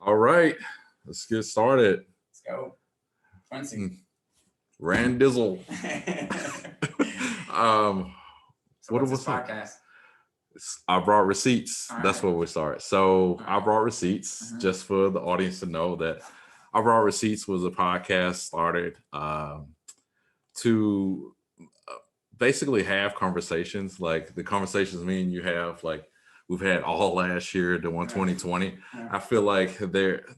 All right, let's get started. Let's go. Quincy. Randizzle. So what's this podcast? I brought receipts. All That's right. where we start. So All I brought receipts Mhm. just for the audience to know that I brought receipts was a podcast started to basically have conversations like the conversations me and you have, like we've had all last year, the 2020. Yeah. I feel like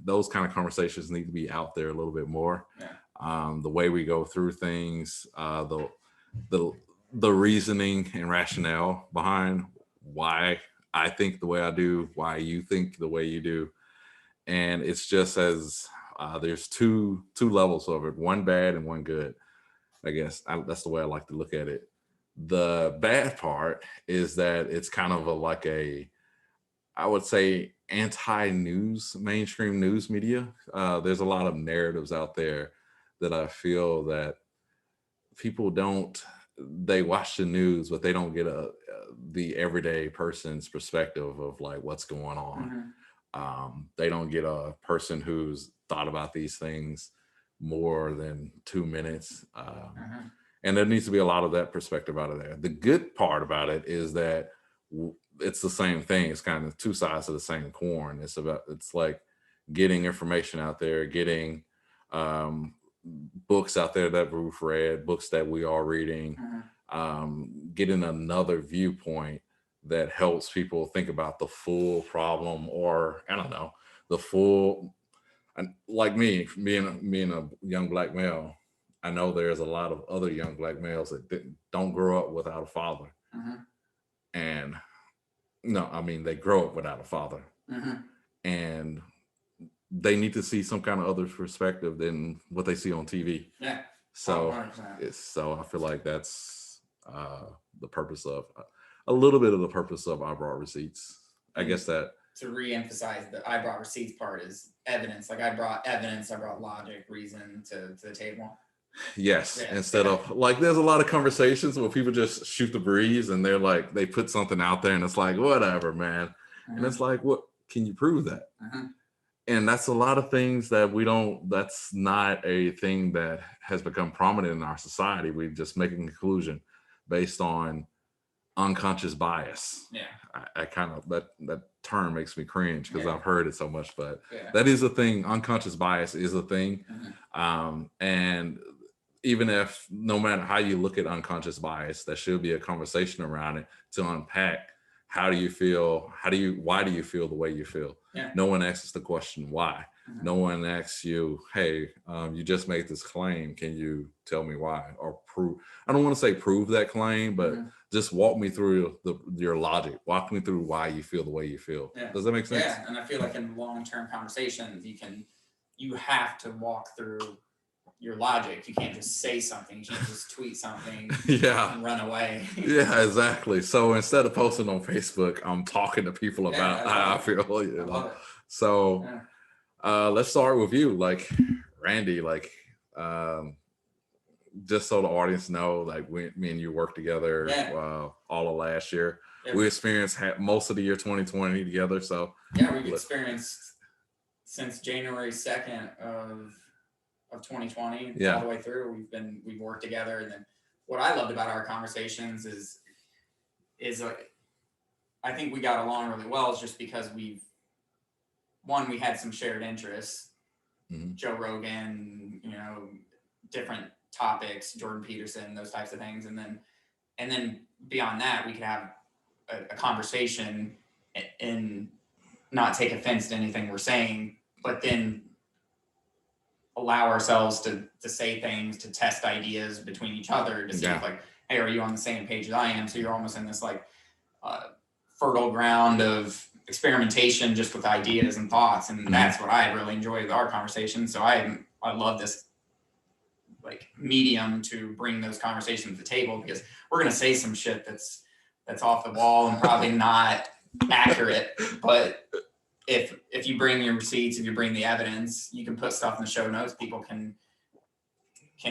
those kind of conversations need to be out there a little bit more. Yeah. The way we go through things, the reasoning and rationale behind why I think the way I do, why you think the way you do, and it's just as there's two levels of it, one bad and one good. I guess that's the way I like to look at it. The bad part is that it's kind of I would say, anti-news, mainstream news media. There's a lot of narratives out there that I feel that people they watch the news, but they don't get the everyday person's perspective of like what's going on. Mhm. They don't get a person who's thought about these things more than 2 minutes. And there needs to be a lot of that perspective out of there. The good part about it is that it's the same thing. It's kind of two sides of the same coin. It's like getting information out there, getting books out there that we've read, books that we are reading, getting another viewpoint that helps people think about the full problem, or I don't know, the full. And like me being a young black male, I know there's a lot of other young black males that don't grow up without a father. And no, I mean, they grow up without a father. And they need to see some kind of other perspective than what they see on TV. Yeah. So 100%. I feel like that's the purpose of a little bit of the purpose of I brought receipts. I guess that to re-emphasize the I brought receipts part is evidence. Like I brought evidence, I brought logic, reason to the table. Yes. Yeah. Instead of like, there's a lot of conversations where people just shoot the breeze and they're like, they put something out there and it's like, whatever, man. And it's like, what can you prove that? And that's a lot of things that that's not a thing that has become prominent in our society. We just make a conclusion based on unconscious bias. Yeah. I kind of, that term makes me cringe because I've heard it so much, but Yeah. that is a thing. Unconscious bias is a thing. And even if, no matter how you look at unconscious bias, there should be a conversation around it to unpack. How do you feel? Why do you feel the way you feel? Yeah. No one asks the question why. No one asks you, hey, you just made this claim. Can you tell me why? Or prove? I don't want to say prove that claim, but just walk me through your logic. Walk me through why you feel the way you feel. Yeah. Does that make sense? Yeah, and I feel like in long-term conversations, you have to walk through your logic. You can't just say something. You can't just tweet something and run away. Yeah, exactly. So instead of posting on Facebook, I'm talking to people about how I feel. You know? Love it. So let's start with you, like Randy, like just so the audience know, like me and you worked together all of last year. Yeah. We experienced most of the year 2020 together. So we've experienced since January 2nd of 2020 all the way through. We've worked together, and then what I loved about our conversations is I think we got along really well. Is just because we had some shared interests, Joe Rogan, different topics, Jordan Peterson, those types of things, and then beyond that, we could have a conversation and not take offense to anything we're saying, but then allow ourselves to say things, to test ideas between each other, to see if, like, hey, are you on the same page as I am? So you're almost in this like fertile ground of experimentation just with ideas and thoughts, and that's what I really enjoy with our conversation. So I love this like medium to bring those conversations to the table, because we're gonna say some shit that's off the wall and probably not accurate, but if you bring your receipts, if you bring the evidence, you can put stuff in the show notes. People can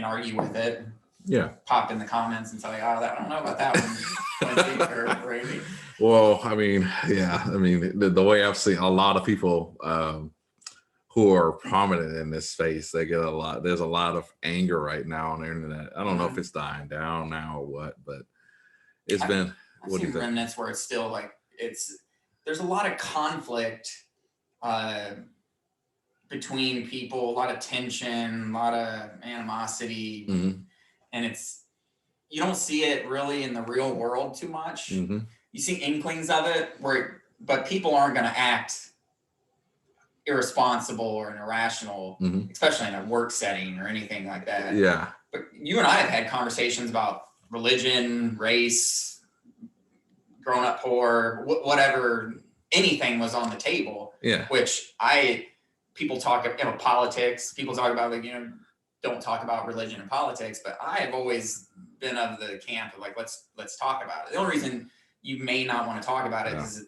argue with it. Yeah. Pop in the comments and say, I don't know about that one. or Randy. Well, I mean, the way I've seen a lot of people who are prominent in this space, they get a lot. There's a lot of anger right now on the internet. I don't know if it's dying down now or what, but it's been. I've seen remnants where it's still like there's a lot of conflict between people, a lot of tension, a lot of animosity, and you don't see it really in the real world too much. You see inklings of it, but people aren't going to act irresponsible or irrational, especially in a work setting or anything like that. Yeah. But you and I have had conversations about religion, race, growing up poor, whatever, anything was on the table. Yeah. Which people talk about politics. People talk about don't talk about religion and politics. But I have always been of the camp of like let's talk about it. The only reason you may not want to talk about it is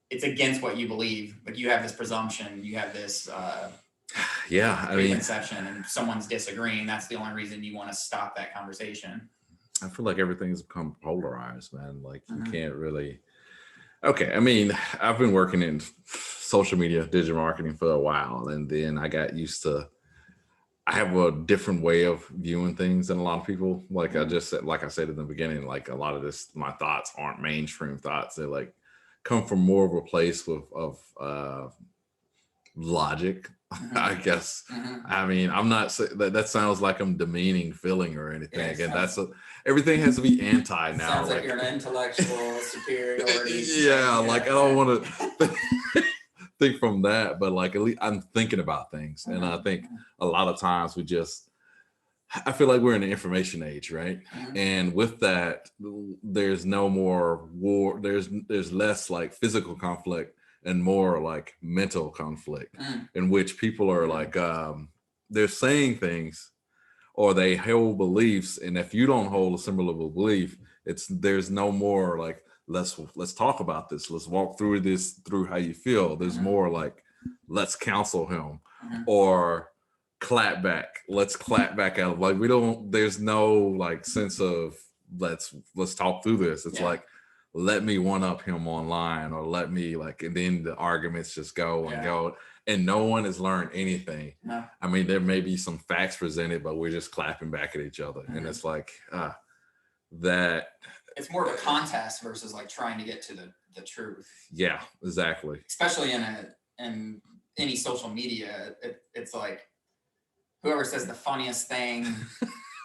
it's against what you believe. Like you have this presumption, you have this preconception, and if someone's disagreeing, that's the only reason you want to stop that conversation. I feel like everything's become polarized, man. Like you can't really. Okay, I mean, I've been working in social media, digital marketing for a while, and then I got used to. I have a different way of viewing things than a lot of people. Like I just said, like I said in the beginning, like a lot of my thoughts aren't mainstream thoughts. They're like come from more of a place of logic, I guess. I mean, I'm not saying that sounds like I'm demeaning feeling or anything. Yeah, and everything has to be anti now. Sounds like you're an intellectual superiority. Yeah, like I don't want to think from that, but like at least I'm thinking about things. And I think a lot of times I feel like we're in the information age, right? And with that, there's no more war. There's less like physical conflict and more like mental conflict, in which people are like they're saying things or they hold beliefs, and if you don't hold a similar belief, there's no more like let's talk about this. Let's walk through how you feel. There's more like let's counsel him or clap back. Let's clap back out. Like there's no like sense of let's talk through this. It's like let me one up him online, or let me like, and then the arguments just go and go, and no one has learned anything. No. I mean, there may be some facts presented, but we're just clapping back at each other. And it's like that. It's more of a contest versus like trying to get to the truth. Yeah, exactly. Especially in any social media, it's like whoever says the funniest thing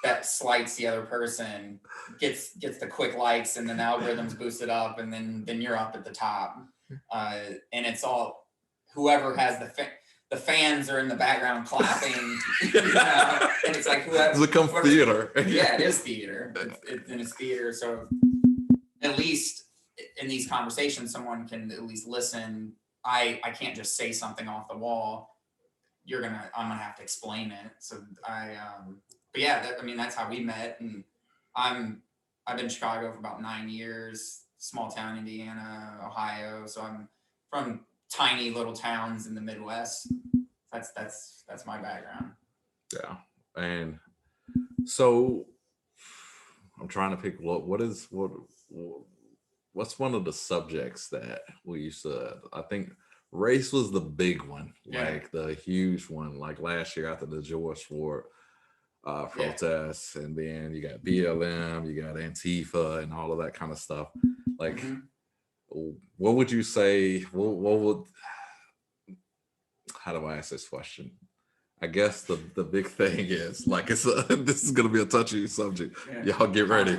that slights the other person gets the quick likes, and then the algorithm's boosted up, and then you're up at the top. And it's all whoever has the fans are in the background clapping, and it's like whoever. It's become theater. Yeah, it is theater. It's theater. So at least in these conversations, someone can at least listen. I can't just say something off the wall. I'm gonna have to explain it. So but yeah, that's how we met. And I've been in Chicago for about 9 years, small town Indiana, Ohio. So I'm from tiny little towns in the Midwest. That's my background. Yeah. And so I'm trying to pick what's one of the subjects that we used to, I think race was the big one, like the huge one, like last year after the George Floyd protests, and then you got BLM, you got Antifa, and all of that kind of stuff. Like, what would you say? How do I ask this question? I guess the big thing is like this is gonna be a touchy subject. Yeah. Y'all get ready.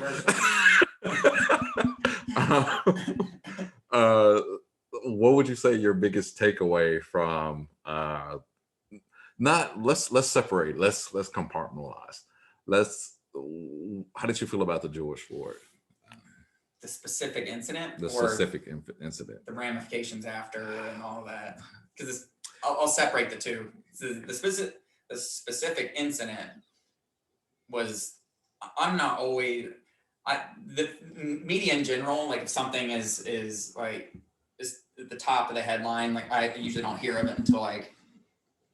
What would you say your biggest takeaway from let's separate, let's compartmentalize. How did you feel about the George Floyd? The specific incident? The specific incident. The ramifications after and all of that. Because I'll separate the two. The specific incident was, I'm not always, the media in general, like if something is like is at the top of the headline, like I usually don't hear of it until like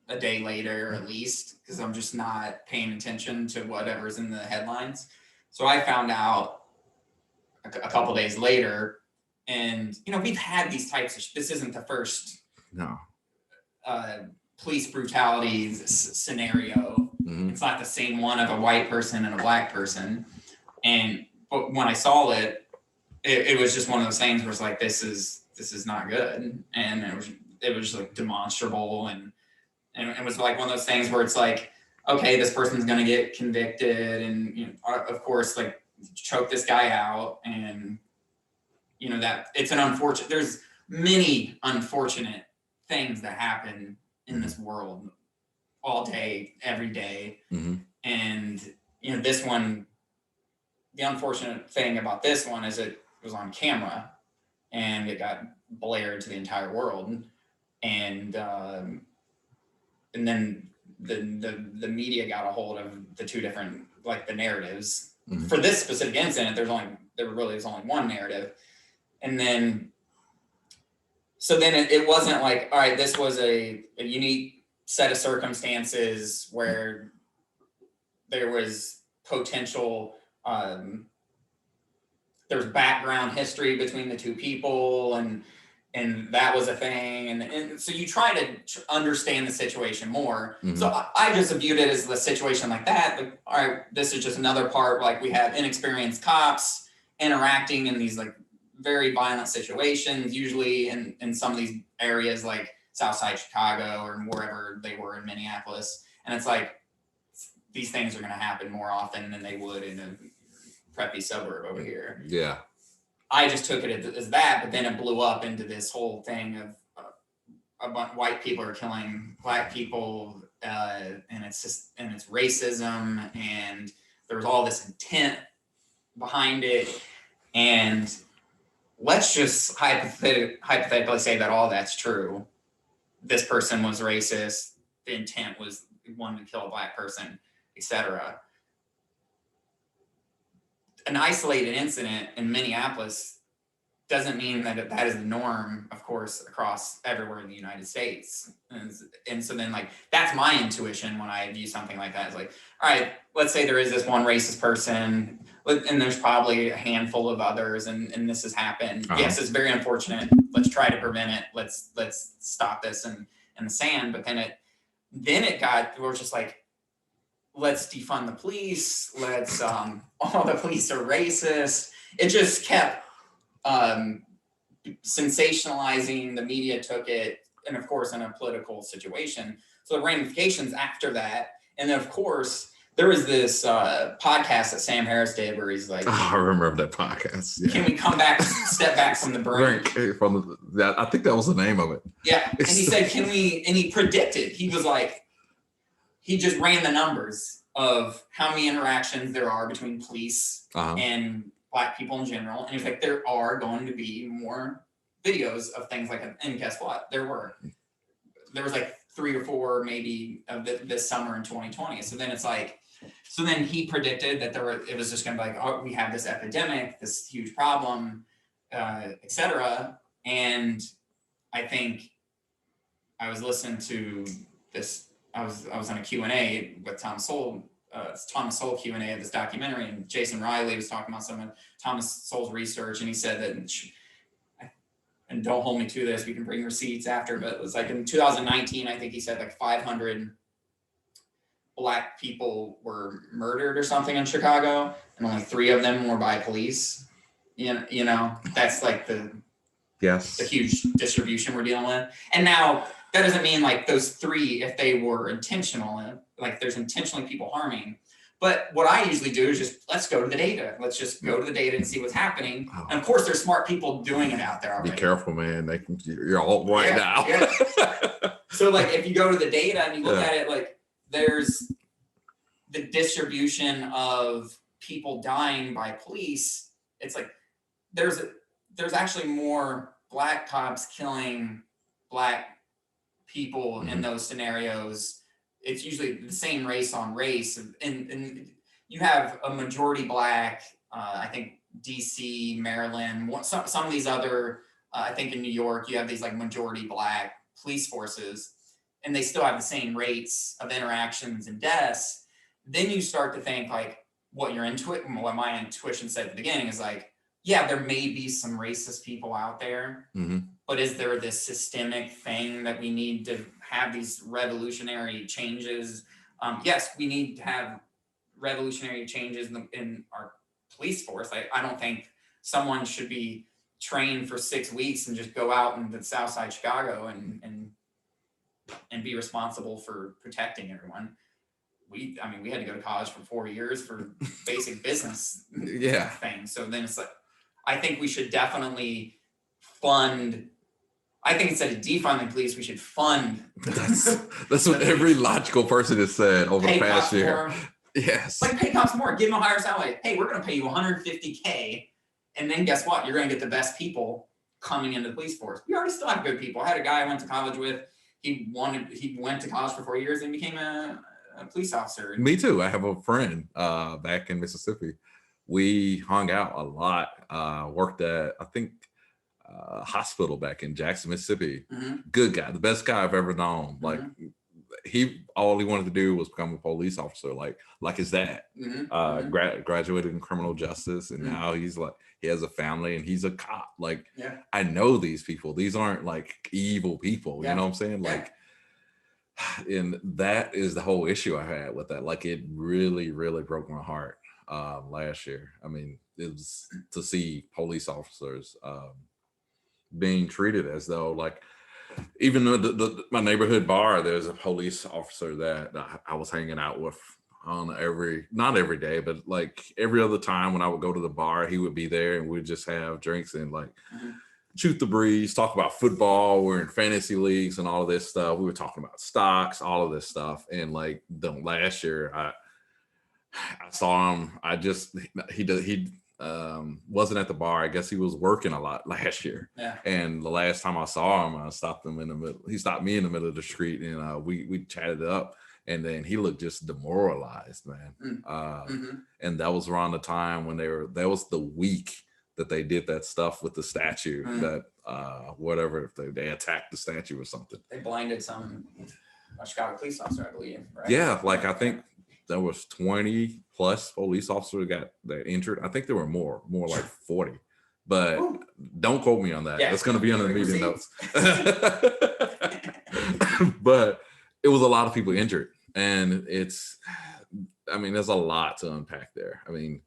a day later, or at least, because I'm just not paying attention to whatever's in the headlines. So I found out a couple days later, and we've had these types of. This isn't the first. No. police brutality scenario. It's not the same one of a white person and a black person. But when I saw it, it was just one of those things where it's like, this is not good. And it was like demonstrable. And it was like one of those things where it's like, okay, this person's going to get convicted. And, you know, of course, like, choke this guy out. And, you know, that it's an unfortunate, there's many unfortunate things that happen in this world all day, every day. And, you know, this one, the unfortunate thing about this one is it was on camera and it got blared to the entire world. And then the media got a hold of the two different, like, the narratives. For this specific incident, there was only one narrative. And then, so then it wasn't like, all right, this was a unique set of circumstances where there was potential, there's background history between the two people, and that was a thing. And so you try to understand the situation more. So I just viewed it as the situation like that. Like, all right, this is just another part. Like, we have inexperienced cops interacting in these, like, very violent situations, usually in some of these areas like Southside Chicago or wherever they were in Minneapolis. And it's like, these things are going to happen more often than they would in a preppy suburb over here. Yeah. I just took it as that, but then it blew up into this whole thing of white people are killing black people, and it's racism, and there was all this intent behind it. And let's just hypothetically say that all that's true. This person was racist. The intent was wanting to kill a black person, etc. An isolated incident in Minneapolis doesn't mean that that is the norm, of course, across everywhere in the United States. And so then, like, that's my intuition when I view something like that. It's like, all right, let's say there is this one racist person, and there's probably a handful of others, and this has happened. Yes, it's very unfortunate. Let's try to prevent it. Let's stop this in the sand. But then we're just like, let's defund the police. Let's all the police are racist. It just kept sensationalizing. The media took it, and of course, in a political situation. So the ramifications after that, and then of course there was this podcast that Sam Harris did where he's like, I remember that podcast. Yeah. Can we come back, step back from the brink? From that, I think that was the name of it. Yeah, and he said, can we? And he predicted. He was like, he just ran the numbers of how many interactions there are between police and black people in general. And in fact, there are going to be more videos of things like that. And guess what? There was like 3 or 4 maybe of this summer in 2020. So then it's like, so then he predicted that it was just going to be like, oh, we have this epidemic, this huge problem, etc. And I think I was listening to this. I was on a Q&A with Thomas Sowell Q&A of this documentary, and Jason Riley was talking about some of Thomas Sowell's research, and he said that, and don't hold me to this, we can bring receipts after, but it was like in 2019, I think he said like 500 black people were murdered or something in Chicago, and only 3 of them were by police. You know, that's like the huge distribution we're dealing with. And now that doesn't mean like those 3, if they were intentional, like there's intentionally people harming. But what I usually do is just, let's go to the data. Let's just go to the data and see what's happening. And of course, there's smart people doing it out there already. Be careful, man. You're all right now. So like, if you go to the data and you look at it, like there's the distribution of people dying by police. It's like, there's actually more black cops killing black people in those scenarios. It's usually the same race on race, and you have a majority black. I think DC, Maryland, some of these other. I think in New York, you have these like majority black police forces, and they still have the same rates of interactions and deaths. Then you start to think like what my intuition said at the beginning is like, yeah, there may be some racist people out there, but is there this systemic thing that we need to have these revolutionary changes. Yes, we need to have revolutionary changes in our police force. I don't think someone should be trained for 6 weeks and just go out into the South Side Chicago and be responsible for protecting everyone. We had to go to college for 4 years for basic business things. So then it's like, I think we should definitely fund. I think instead of defunding police, we should fund. That's what every logical person has said over the past year. More. Yes. Like, pay cops more, give them a higher salary. Hey, we're going to pay you $150K. And then guess what? You're going to get the best people coming into the police force. We already still have good people. I had a guy I went to college with. He went to college for 4 years and became a police officer. Me too. I have a friend back in Mississippi. We hung out a lot. Worked at, I think, hospital back in Jackson, Mississippi. Mm-hmm. Good guy, the best guy I've ever known. Mm-hmm. Like, all he wanted to do was become a police officer, like his dad. Mm-hmm. Graduated in criminal justice, and mm-hmm. now he's like, he has a family and he's a cop. Like, I know these people. These aren't like evil people. You know what I'm saying? Like, and that is the whole issue I had with that. Like, it really, really broke my heart last year. I mean, it was to see police officers being treated as though, like, even my neighborhood bar, there's a police officer that I was hanging out with on not every day, but like every other time when I would go to the bar, he would be there and we'd just have drinks and like shoot the breeze, talk about football. We're in fantasy leagues and all of this stuff. We were talking about stocks, all of this stuff. And like the last year I saw him, he wasn't at the bar. I guess he was working a lot last year. Yeah. And the last time I saw him, I stopped him in the middle. He stopped me in the middle of the street, and we chatted it up. And then he looked just demoralized, man. And that was around the time when that was the week that they did that stuff with the statue. That whatever, if they attacked the statue or something. They blinded a Chicago police officer, I believe. Right? Yeah, like I think there was 20 plus police officers got injured. I think there were more like 40, but don't quote me on that. Yeah. That's going to be under the meeting notes. But it was a lot of people injured, and there's a lot to unpack there. I mean,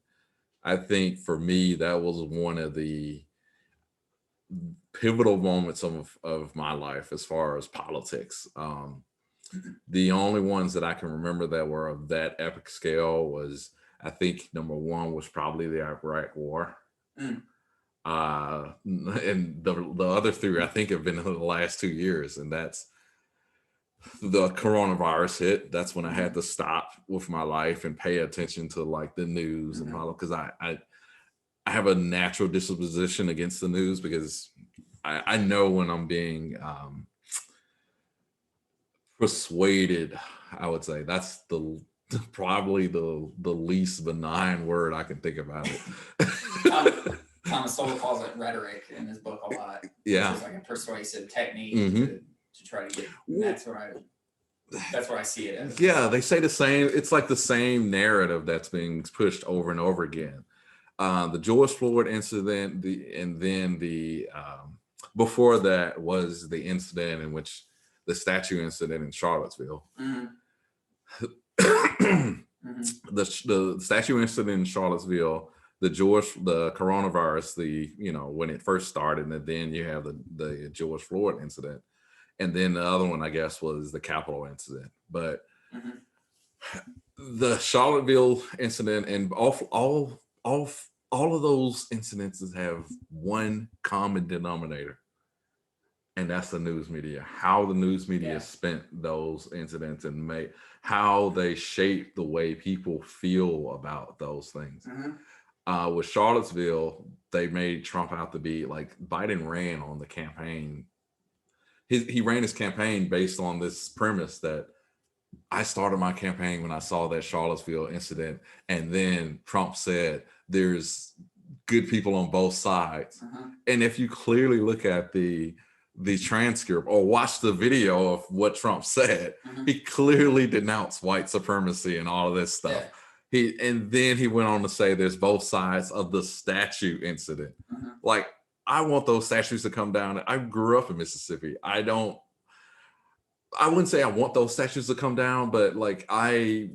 I think for me, that was one of the pivotal moments of my life as far as politics. The only ones that I can remember that were of that epic scale was, I think, number one was probably the Iraq War. And the other three, I think, have been in the last 2 years. And that's the coronavirus hit. That's when I had to stop with my life and pay attention to like the news and all, because I have a natural disposition against the news, because I know when I'm being persuaded. I would say that's probably the least benign word I can think about it. Thomas Sowell calls it rhetoric in his book a lot. Yeah, it's like a persuasive technique to try to get. That's where I see it as. Yeah, they say the same. It's like the same narrative that's being pushed over and over again. The George Floyd incident, and then before that was the incident in which the statue incident in Charlottesville. The statue incident in Charlottesville, the coronavirus, when it first started, and then you have the George Floyd incident, and then the other one, I guess, was the Capitol incident. But the Charlottesville incident and all of those incidences have one common denominator. And that's the news media, how the news media spent those incidents and how they shape the way people feel about those things. With Charlottesville, they made Trump out to be like, Biden ran on the campaign. He ran his campaign based on this premise that I started my campaign when I saw that Charlottesville incident. And then Trump said, there's good people on both sides. And if you clearly look at the transcript or watch the video of what Trump said, he clearly denounced white supremacy and all of this stuff. And then he went on to say there's both sides of the statue incident. Like, I want those statues to come down. I grew up in Mississippi. I wouldn't say I want those statues to come down, but like I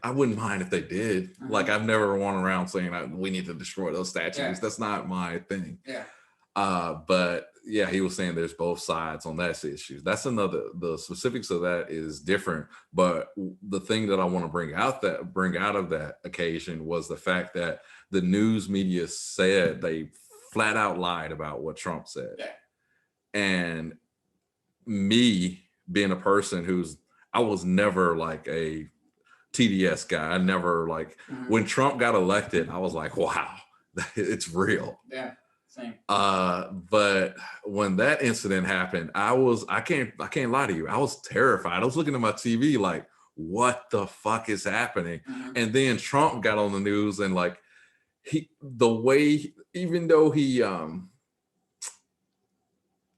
wouldn't mind if they did. Like I've never gone around saying we need to destroy those statues. Yeah. That's not my thing. Yeah. But yeah, he was saying there's both sides on that issue. That's the specifics of that is different. But the thing that I want to bring out of that occasion was the fact that the news media said they flat out lied about what Trump said. Yeah. And me being a person I was never like a TDS guy. I never like when Trump got elected, I was like, wow, it's real. Yeah. Same. But when that incident happened, I can't lie to you. I was terrified. I was looking at my TV like, what the fuck is happening? And then Trump got on the news and like even though he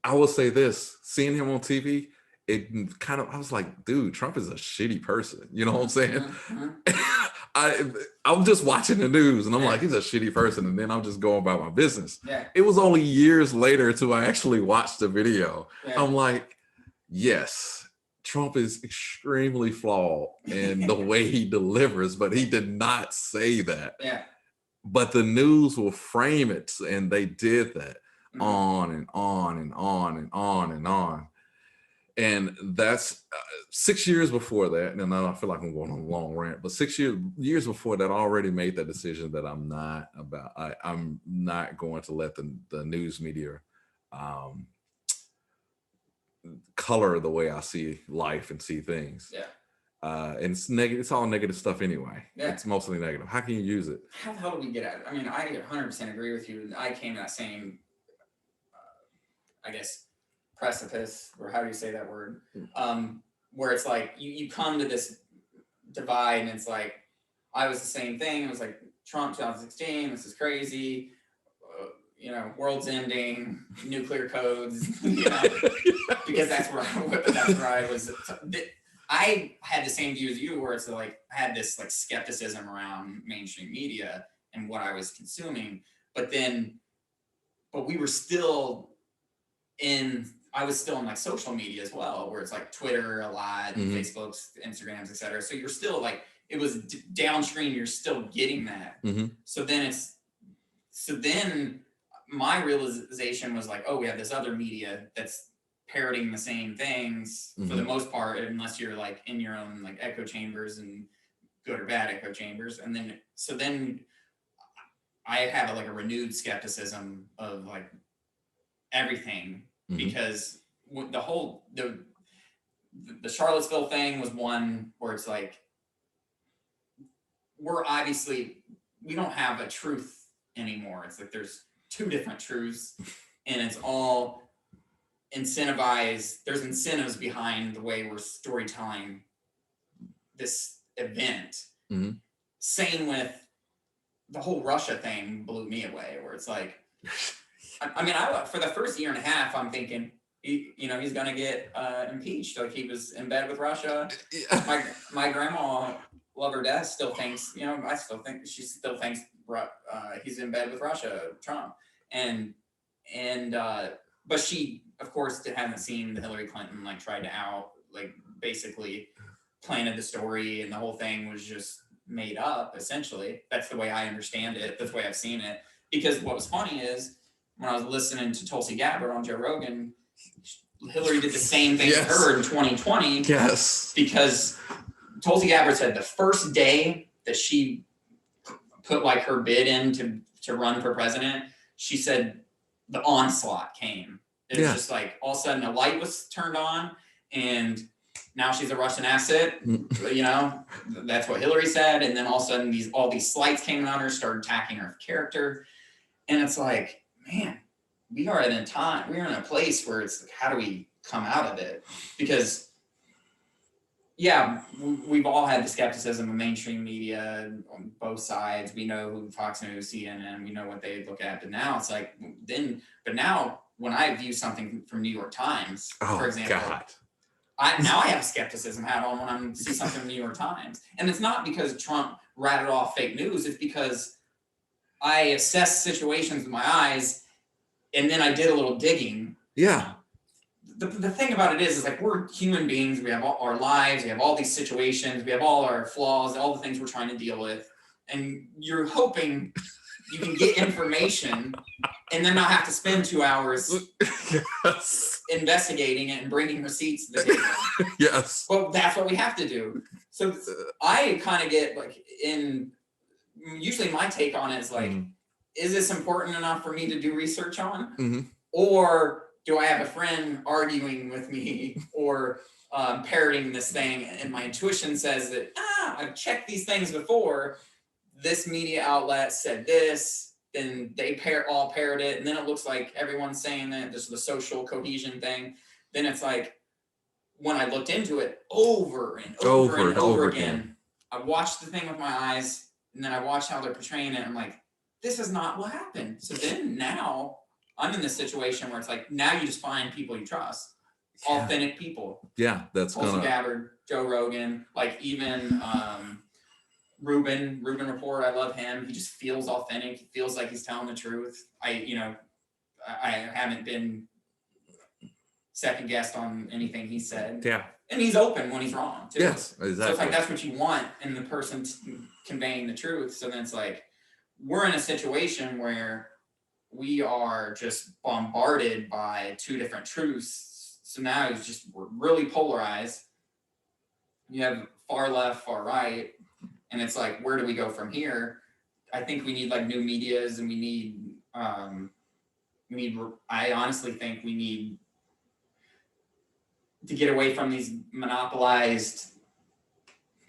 I will say this, seeing him on TV, it kind of, I was like, dude, Trump is a shitty person. You know what I'm saying? I'm just watching the news and I'm like, he's a shitty person. And then I'm just going about my business. Yeah. It was only years later till I actually watched the video. Yeah. I'm like, yes, Trump is extremely flawed in the way he delivers, but he did not say that. Yeah. But the news will frame it, and they did that on and on and on and on and on. And that's 6 years before that. And I feel like I'm going on a long rant, but 6 years before that, I already made that decision that I'm not going to let the news media color the way I see life and see things. Yeah. And it's negative. It's all negative stuff anyway. Yeah. It's mostly negative. How can you use it? How the hell do we get at it? I mean, I 100% agree with you. I came to that same, I guess, precipice, or how do you say that word? Where it's like you come to this divide, and it's like I was the same thing. It was like Trump 2016. This is crazy. World's ending, nuclear codes. Because that's where I was. I had the same view as you, where it's like I had this like skepticism around mainstream media and what I was consuming, but we were still I was still in like social media as well, where it's like Twitter a lot, Facebook's, Instagrams, etc. So you're still like, it was downstream. You're still getting that. So then my realization was like, oh, we have this other media that's parroting the same things for the most part, unless you're like in your own like echo chambers and good or bad echo chambers. And then I have like a renewed skepticism of like everything, because the Charlottesville thing was one where it's like, we don't have a truth anymore. It's like there's two different truths, and it's all incentivized. There's incentives behind the way we're storytelling this event. Same with the whole Russia thing blew me away, where it's like, I mean, for the first year and a half, I'm thinking, he's gonna get impeached. Like, he was in bed with Russia. My grandma, love her death, still thinks, I still think she still thinks he's in bed with Russia, Trump, but she, of course, hadn't seen the Hillary Clinton like tried to basically planted the story, and the whole thing was just made up. Essentially, that's the way I understand it. That's the way I've seen it. Because what was funny is when I was listening to Tulsi Gabbard on Joe Rogan, Hillary did the same thing to her in 2020. Yes. Because Tulsi Gabbard said the first day that she put like her bid in to run for president, she said the onslaught came. It was just like all of a sudden a light was turned on, and now she's a Russian asset. That's what Hillary said. And then all of a sudden all these slights came on her, started attacking her character. And it's like, man, we're in a place where it's like, how do we come out of it? Because we've all had the skepticism of mainstream media on both sides. We know who Fox News, CNN, we know what they look at. But now it's like, now when I view something from New York Times, for example, I have a skepticism hat on when I see something from New York Times. And it's not because Trump ratted off fake news. It's because I assess situations with my eyes, and then I did a little digging. Yeah. the thing about it is like we're human beings. We have all our lives. We have all these situations. We have all our flaws, all the things we're trying to deal with. And you're hoping you can get information and then not have to spend 2 hours investigating it and bringing receipts to the table. Yes. Well, that's what we have to do. So I kind of get like usually my take on it is like, is this important enough for me to do research on? Or do I have a friend arguing with me or parroting this thing? And my intuition says that, I've checked these things before. This media outlet said this, then they all parrot it. And then it looks like everyone's saying that this is the social cohesion thing. Then it's like, when I looked into it over and over again, I watched the thing with my eyes and then I watched how they're portraying it. I'm like, this is not what happened. So then now I'm in this situation where it's like, now you just find people you trust, authentic people. Yeah, that's Tulsi Gabbard, Joe Rogan, like even Ruben Report. I love him. He just feels authentic. He feels like he's telling the truth. I haven't been second guessed on anything he said. Yeah. And he's open when he's wrong too. Yes, exactly. So it's like that's what you want in the person conveying the truth. So then it's like we're in a situation where we are just bombarded by two different truths. So now we're really polarized. You have far left, far right, and it's like, where do we go from here? I think we need like new medias, and we need. I honestly think we need to get away from these monopolized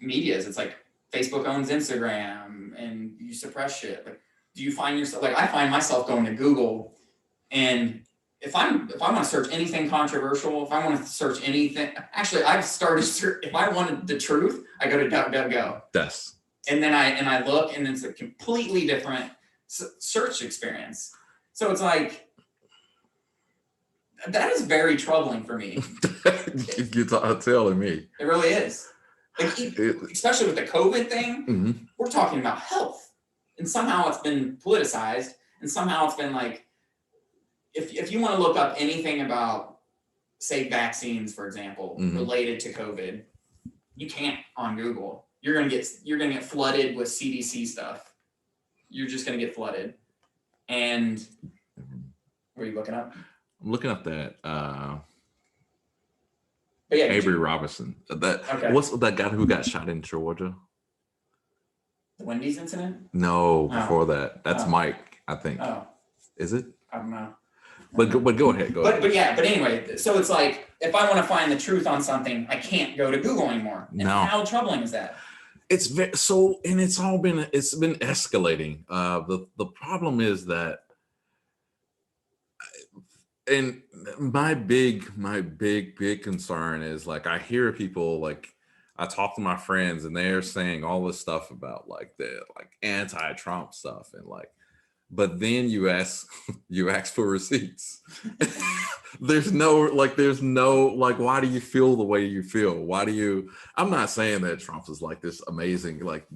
medias. It's like Facebook owns Instagram, and you suppress shit. Like, do you find yourself like I find myself going to Google, and if I want to search anything controversial, if I want to search anything, actually I've started if I wanted the truth, I go to DuckDuckGo. Yes. And then I look, and it's a completely different search experience. So it's like that is very troubling for me. You're telling me. It really is. Like, especially with the COVID thing, we're talking about health, and somehow it's been politicized, and somehow it's been like, if you want to look up anything about, say, vaccines, for example, related to COVID, you can't on Google. You're gonna get flooded with CDC stuff. You're just gonna get flooded. And what are you looking up? I'm looking up that but yeah, Avery Robinson. What's that guy who got shot in Georgia? The Wendy's incident? No, before that. That's Mike, I think. Oh. Is it? I don't know. But go ahead. But anyway, so it's like if I want to find the truth on something, I can't go to Google anymore. And how troubling is that? It's been escalating. The problem is that, and my big concern is like I hear people, like I talk to my friends and they're saying all this stuff about like the anti-Trump stuff, and like, but then you ask for receipts. there's no why do you feel the way you feel? I'm not saying that Trump is like this amazing, like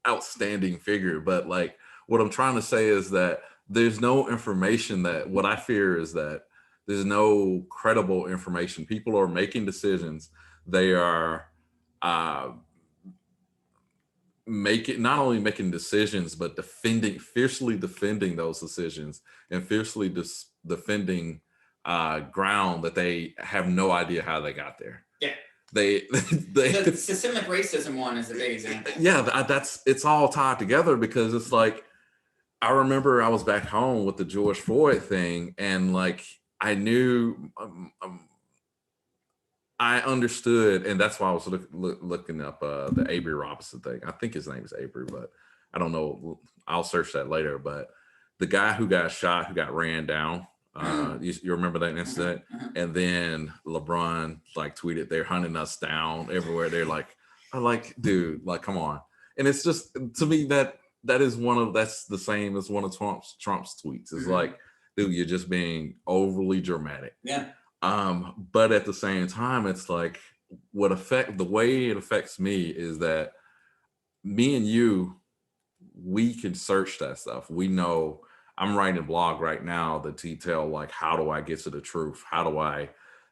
outstanding figure, but like what I'm trying to say is that there's no information. That what I fear is that there's no credible information. People are making decisions. They are not only making decisions, but fiercely defending those decisions, and fiercely defending ground that they have no idea how they got there. Yeah. The systemic racism one is a big example. Yeah, it's all tied together, because it's like, I remember I was back home with the George Floyd thing, and like I knew, I understood, and that's why I was looking up the Avery Robinson thing. I think his name is Avery, but I don't know. I'll search that later. But the guy who got shot, who got ran down, you remember that incident? And then LeBron like tweeted, "They're hunting us down everywhere." They're like, dude, like, come on. And it's just, to me, that's the same as one of Trump's tweets. It's like, dude, you're just being overly dramatic. Yeah. But at the same time, it's like the way it affects me is that me and you, we can search that stuff. We know I'm writing a blog right now that detail like, how do I get to the truth? How do I,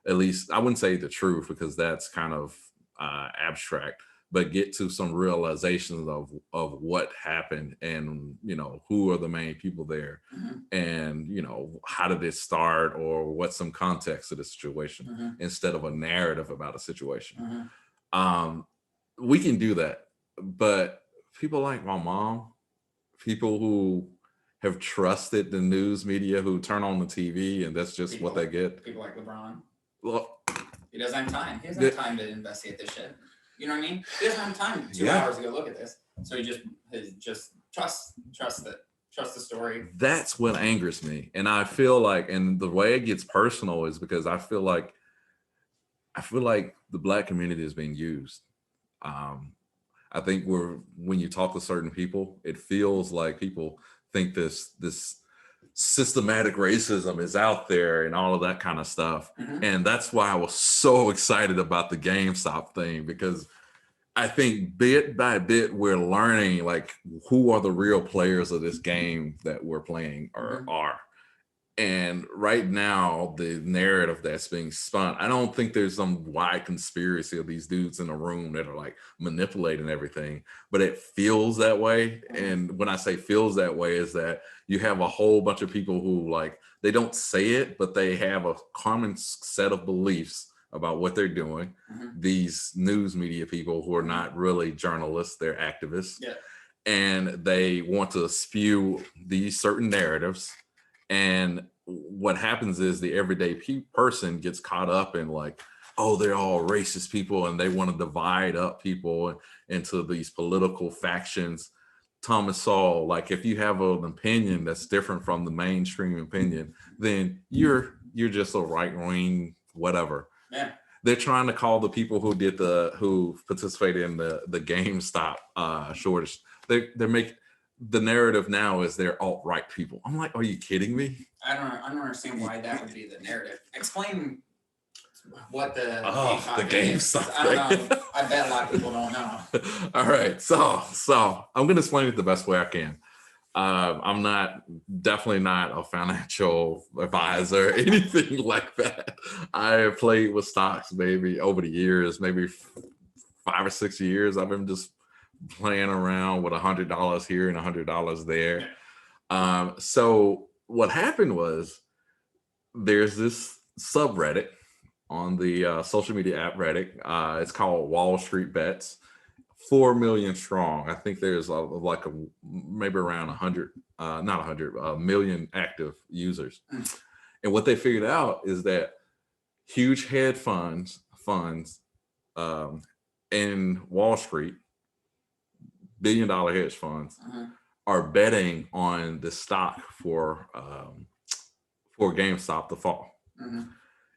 at least I wouldn't say the truth because that's kind of abstract, but get to some realizations of what happened, and who are the main people there, and how did it start, or what's some context to the situation, instead of a narrative about a situation. We can do that, but people like my mom, people who have trusted the news media, who turn on the TV and that's just what they get. People like LeBron. Well, he doesn't have time. He doesn't have time to investigate this shit. You know what I mean? He doesn't have time 2 hours to go look at this. So he just trust the story. That's what angers me. And I feel like, and the way it gets personal is because I feel like the Black community is being used. I think when you talk to certain people, it feels like people think this systematic racism is out there and all of that kind of stuff. And that's why I was so excited about the GameStop thing, because I think bit by bit we're learning like who are the real players of this game that we're playing or are. And right now, the narrative that's being spun, I don't think there's some wide conspiracy of these dudes in a room that are like manipulating everything, but it feels that way. And when I say feels that way, is that you have a whole bunch of people who like, they don't say it, but they have a common set of beliefs about what they're doing. These news media people who are not really journalists, they're activists. And they want to spew these certain narratives. And what happens is the everyday person gets caught up in like, oh, they're all racist people and they want to divide up people into these political factions. Thomas Sowell, like if you have an opinion that's different from the mainstream opinion, then you're just a right-wing whatever. They're trying to call the people who participated in the GameStop shortage. They're making the narrative now is they're alt-right people. I'm like, are you kidding me? I don't understand why that would be the narrative. Explain what the GameStop. I don't know. I bet a lot of people don't know. All right, so I'm gonna explain it the best way I can. I'm definitely not a financial advisor, anything like that. I have played with stocks maybe over the years, maybe 5 or 6 years. I've been just playing around with $100 here and $100 there. So what happened was there's this subreddit on the social media app Reddit. It's called Wall Street Bets. 4 million strong. I think there's maybe around 100 million active users. And what they figured out is that huge hedge funds in Wall Street, billion-dollar hedge funds, are betting on the stock for GameStop to fall.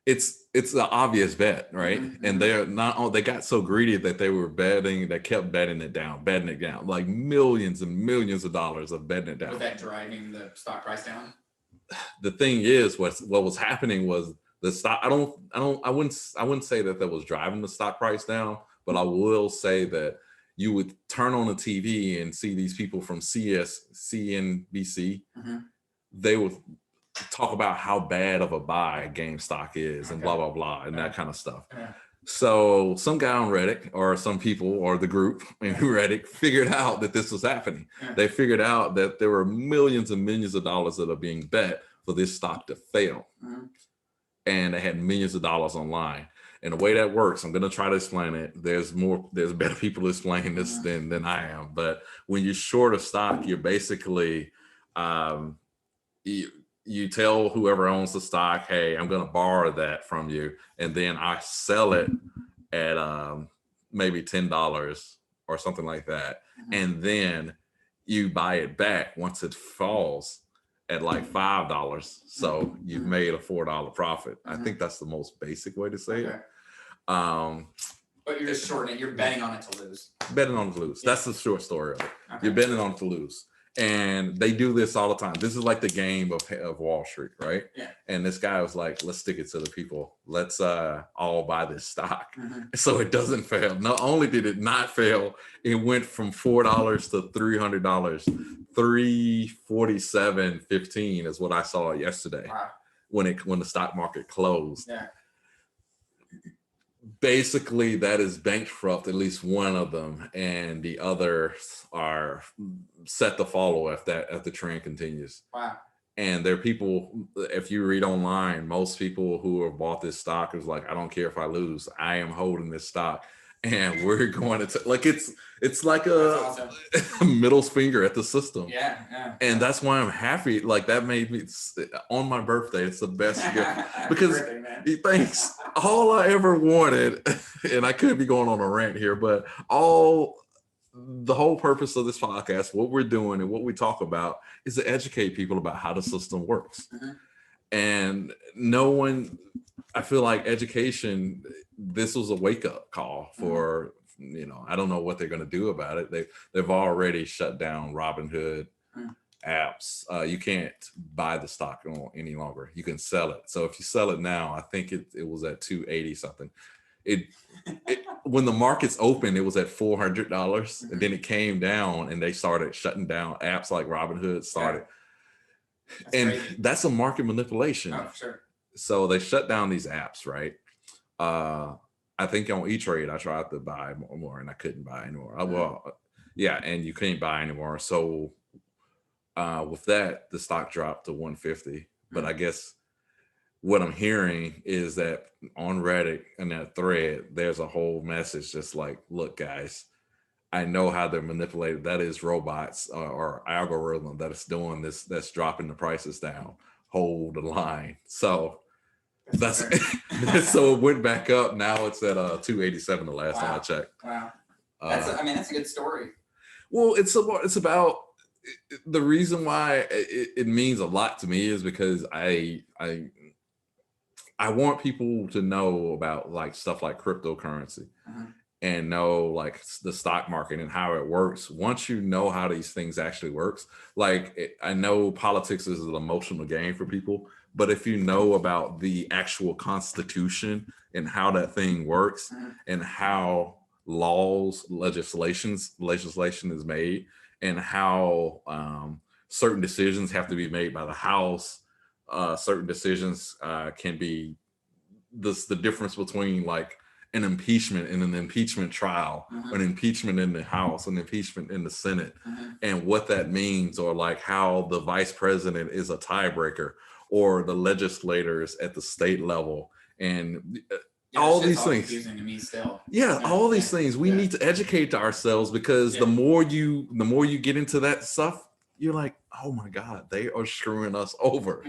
It's an obvious bet, right? And they got so greedy that they kept betting it down, like millions and millions of dollars of betting it down. Was that driving the stock price down? The thing is, what was happening was the stock. I wouldn't say that was driving the stock price down, but I will say that you would turn on the TV and see these people from CNBC. They would talk about how bad of a buy GameStop is and blah, blah, blah, and that kind of stuff. So some guy on Reddit or some people or the group in Reddit figured out that this was happening. They figured out that there were millions and millions of dollars that are being bet for this stock to fail. And they had millions of dollars online. And the way that works, I'm going to try to explain it. There's better people to explain this than I am. But when you're short a stock, you're basically, you tell whoever owns the stock, hey, I'm going to borrow that from you. And then I sell it at maybe $10 or something like that. And then you buy it back once it falls at like $5. So you've made a $4 profit. I think that's the most basic way to say it. But you're just shorting it. You're betting on it to lose. Betting on it to lose. That's the short story of it. You're betting on it to lose. And they do this all the time. This is like the game of Wall Street, right? Yeah. And this guy was like, let's stick it to the people. Let's all buy this stock. Mm-hmm. So it doesn't fail. Not only did it not fail, it went from $4 to $300. 347.15 is what I saw yesterday. Wow. When the stock market closed. Yeah. Basically, that is bankrupt, at least one of them, and the others are set to follow if the trend continues. Wow. And there are people, if you read online, most people who have bought this stock is like, I don't care if I lose, I am holding this stock. And we're going to like it's like awesome. a middle finger at the system. Yeah. And that's why I'm happy. Like that made me on my birthday. It's the best gift because thanks. All I ever wanted, and I could be going on a rant here, but the whole purpose of this podcast, what we're doing and what we talk about, is to educate people about how the system works. Mm-hmm. And I feel like education, this was a wake-up call for, I don't know what they're going to do about it. They've already shut down Robinhood apps. You can't buy the stock any longer. You can sell it. So if you sell it now, I think it was at 280 something. When the markets opened, it was at $400, and then it came down, and they started shutting down apps like Robinhood started. Yeah. That's a market manipulation. Oh, sure. So they shut down these apps, right? I think on E-Trade, I tried to buy more and I couldn't buy anymore. And you couldn't buy anymore. So with that, the stock dropped to 150. But I guess what I'm hearing is that on Reddit in that thread, there's a whole message just like, look, guys, I know how they're manipulated. That is robots or algorithm that is doing this, that's dropping the prices down. Hold the line. So so it went back up. Now it's at 287 the last time I checked. Wow. That's a good story. Well, it's about the reason why it means a lot to me is because I want people to know about like stuff like cryptocurrency and know like the stock market and how it works. Once you know how these things actually works, like I know politics is an emotional game for people, but if you know about the actual Constitution and how that thing works and how legislation is made and how certain decisions have to be made by the House, certain decisions can be the difference between like an impeachment and an impeachment trial, an impeachment in the House, an impeachment in the Senate, and what that means, or like how the vice president is a tiebreaker, or the legislators at the state level, and all these things. Confusing to me still. All these things we need to educate ourselves, because the more you get into that stuff, you're like, oh my God, they are screwing us over.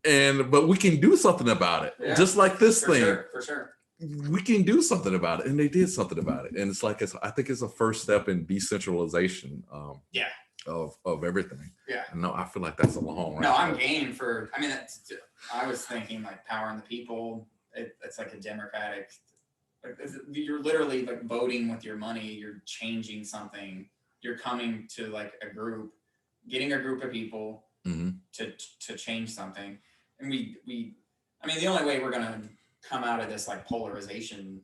But we can do something about it. Just like this thing. For sure. We can do something about it. And they did something about it. And it's like, I think it's a first step in decentralization of everything. No, I feel like that's a long No, I'm game for, I was thinking like power in the people. It's like a democratic, you're literally like voting with your money. You're changing something. You're coming to like a group, getting a group of people to change something. And the only way we're going to come out of this like polarization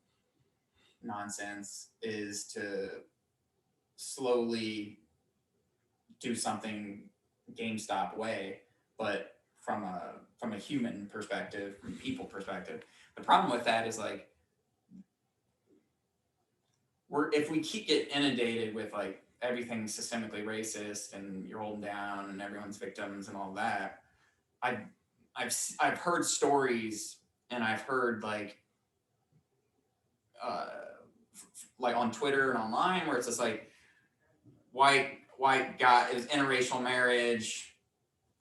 nonsense is to slowly do something GameStop way, but from a human perspective, from people perspective. The problem with that is like, if we keep getting inundated with like everything systemically racist and you're holding down and everyone's victims and all that, I've heard stories, and I've heard like on Twitter and online where it's just like white guy, it was interracial marriage,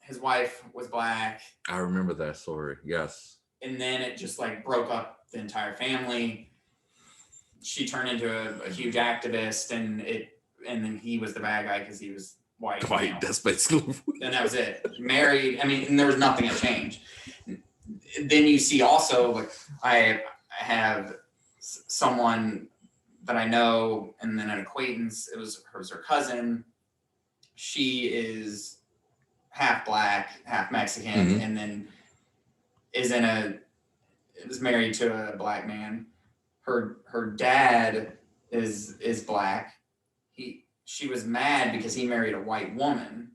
his wife was black. I remember that story. Yes. And then it just like broke up the entire family. She turned into a huge activist, and then he was the bad guy because he was white. That's basically. And that was it. Married. And there was nothing to change. Then you see also like I have someone that I know, and then an acquaintance. It was her cousin. she is half black, half Mexican, and then is married to a black man. Her dad is black. She was mad because he married a white woman,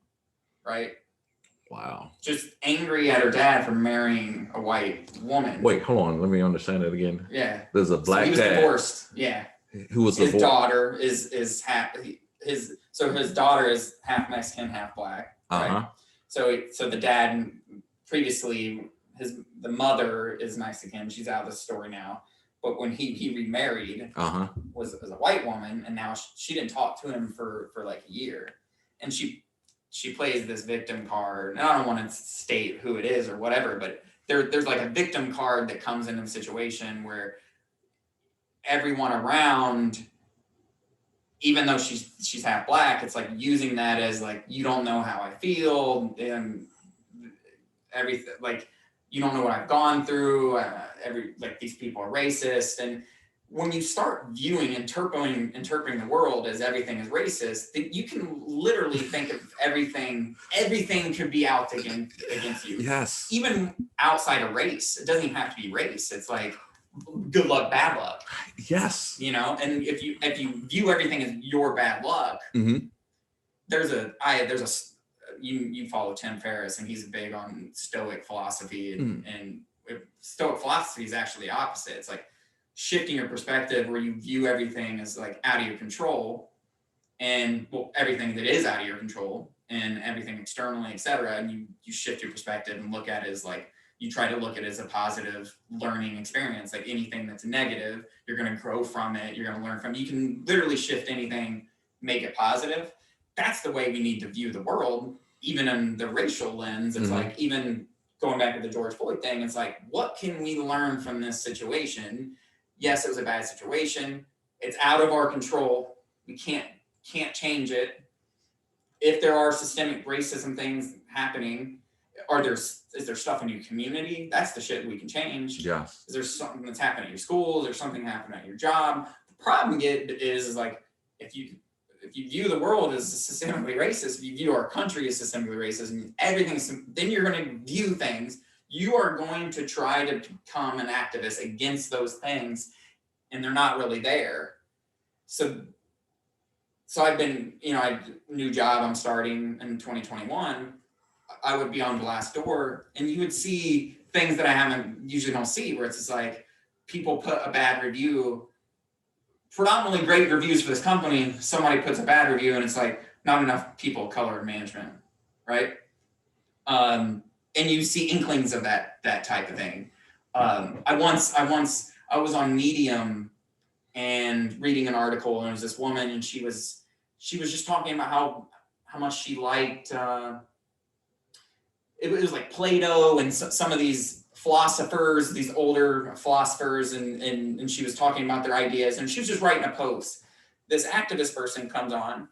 right? Wow. Just angry at her dad for marrying a white woman. Wait, hold on. Let me understand that again. Yeah. There's a black so he was dad. Divorced. Yeah. Who was his divorced? daughter is half his daughter is half Mexican, half black. Right? So the dad previously the mother is Mexican. She's out of the story now. But when he remarried, was a white woman, and now she didn't talk to him for like a year, and she plays this victim card. And I don't want to state who it is or whatever, but there's like a victim card that comes into the situation where everyone around, even though she's half black, it's like using that as like, you don't know how I feel, and everything, like, you don't know what I've gone through. Like, these people are racist. And when you start interpreting the world as everything is racist, you can literally think of everything could be out against you. Yes. Even outside of race. It doesn't even have to be race. It's like, good luck, bad luck. Yes. You know, and if you view everything as your bad luck, you follow Tim Ferriss, and he's big on Stoic philosophy, and Stoic philosophy is actually the opposite. It's like shifting your perspective, where you view everything as like out of your control, and everything that is out of your control, and everything externally, etc. And you shift your perspective and look at it as like, you try to look at it as a positive learning experience. Like, anything that's negative, you're going to grow from it. You're going to learn from it. You can literally shift anything, make it positive. That's the way we need to view the world, even in the racial lens. It's like, even going back to the George Floyd thing, it's like, what can we learn from this situation? Yes, it was a bad situation. It's out of our control. We can't change it. If there are systemic racism things happening, is there stuff in your community? That's the shit we can change. Yes. Is there something that's happening at your school? Is there something happening at your job? The problem is like, if you view the world as systemically racist, if you view our country as systemically racist, and then you're going to view things. You are going to try to become an activist against those things, and they're not really there. So I've been, new job I'm starting in 2021. I would be on Glassdoor, and you would see things that I usually don't see, where it's just like, people put a bad review, predominantly great reviews for this company. Somebody puts a bad review, and it's like, not enough people of color in management, right? And you see inklings of that type of thing. I was on Medium and reading an article, and it was this woman, and she was just talking about how much she liked. It was like Plato and some of these philosophers, these older philosophers, and she was talking about their ideas, and she was just writing a post. This activist person comes on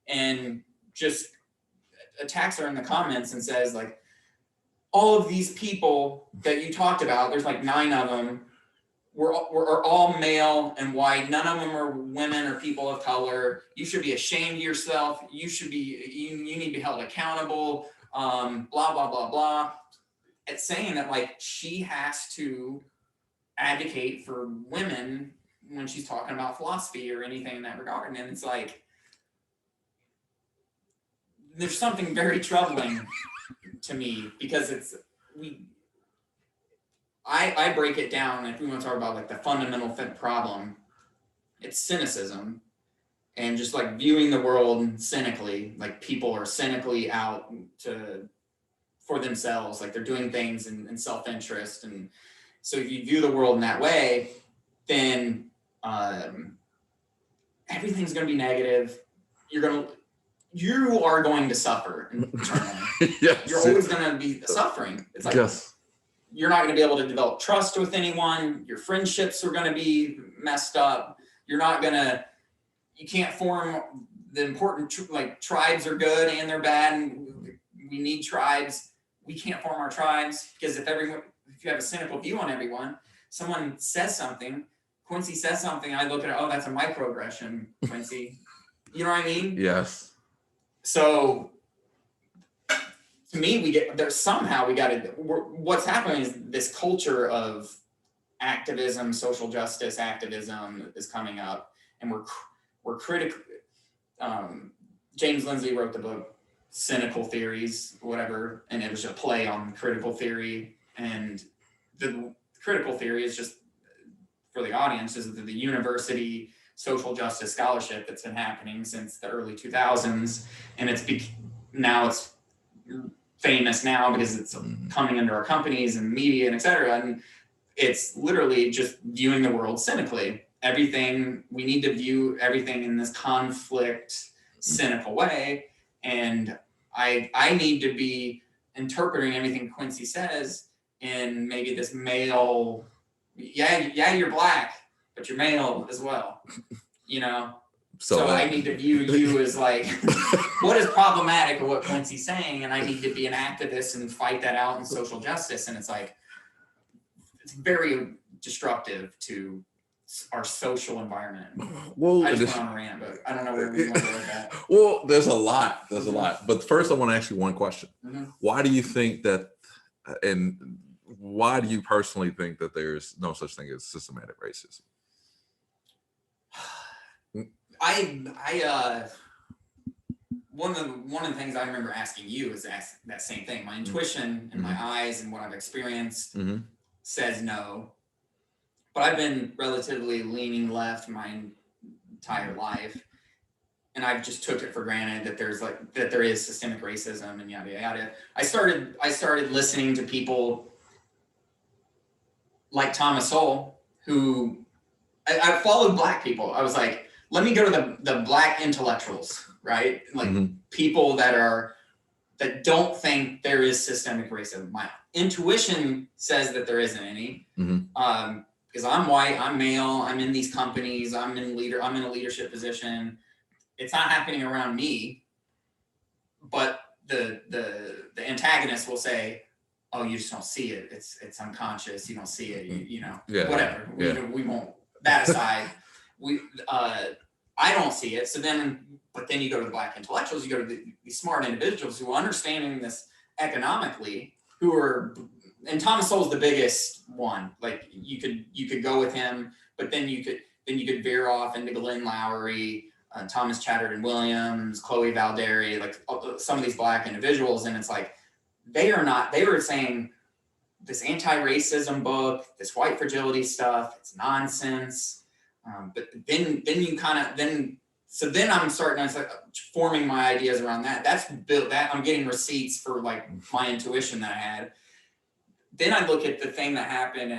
and just attacks her in the comments and says, like, all of these people that you talked about, there's like 9 of them, are all male and white. None of them are women or people of color. You should be ashamed of yourself. You need to be held accountable. Blah, blah, blah, blah. It's saying that, like, she has to advocate for women when she's talking about philosophy or anything in that regard. And it's like, there's something very troubling to me, because I break it down. If we want to talk about like the fundamental problem, it's cynicism. And just like viewing the world cynically, like people are cynically out for themselves, like they're doing things in self-interest. And so if you view the world in that way, then everything's going to be negative. You are going to suffer internally. Yes. You're always going to be suffering. It's like, yes. You're not going to be able to develop trust with anyone. Your friendships are going to be messed up. You can't form the important, tribes are good and they're bad, and we need tribes. We can't form our tribes, because if you have a cynical view on everyone, someone says something, Quincy says something, I look at it, oh, that's a microaggression, Quincy. You know what I mean? Yes. So to me, we got to, what's happening is this culture of activism, social justice activism is coming up, and we're critical. James Lindsay wrote the book Cynical Theories, whatever, and it was a play on critical theory. And the critical theory is, just for the audience, is the university social justice scholarship that's been happening since the early 2000s, and now it's famous now because it's coming under our companies and media and et cetera. And it's literally just viewing the world cynically. We need to view everything in this conflict, cynical way. And I need to be interpreting everything Quincy says in maybe this male, you're black, but you're male as well, So I need to view you as like, what is problematic of what Quincy's saying, and I need to be an activist and fight that out in social justice. And it's like, it's very destructive to our social environment. Well, I just went on a rant, but I don't know where we want to go with that. Well, there's a lot. There's a lot. But first, I want to ask you one question. Why do you think that, and why do you personally think that there's no such thing as systematic racism? One of the things I remember asking you is that same thing. My intuition and my eyes and what I've experienced says no, but I've been relatively leaning left my entire life, and I've just took it for granted that there is systemic racism and yada yada. I started listening to people like Thomas Sowell, who I followed Black people. I was like, let me go to the Black intellectuals, right? Like people that don't think there is systemic racism. My intuition says that there isn't any. Because I'm white, I'm male, I'm in these companies, I'm in a leadership position. It's not happening around me. But the antagonist will say, oh, you just don't see it. It's unconscious. You don't see it. Whatever. We won't. That aside, I don't see it. So then you go to the Black intellectuals. You go to these smart individuals who are understanding this economically, and Thomas Sowell's the biggest one. Like you could go with him, but then you could veer off into Glenn Lowry, Thomas Chatterton Williams, Chloe Valderi, like some of these Black individuals, and it's like they were saying this anti-racism book, this white fragility stuff, it's nonsense. But then I'm starting to forming my ideas around that. That's built that I'm getting receipts for like my intuition that I had. Then I look at the thing that happened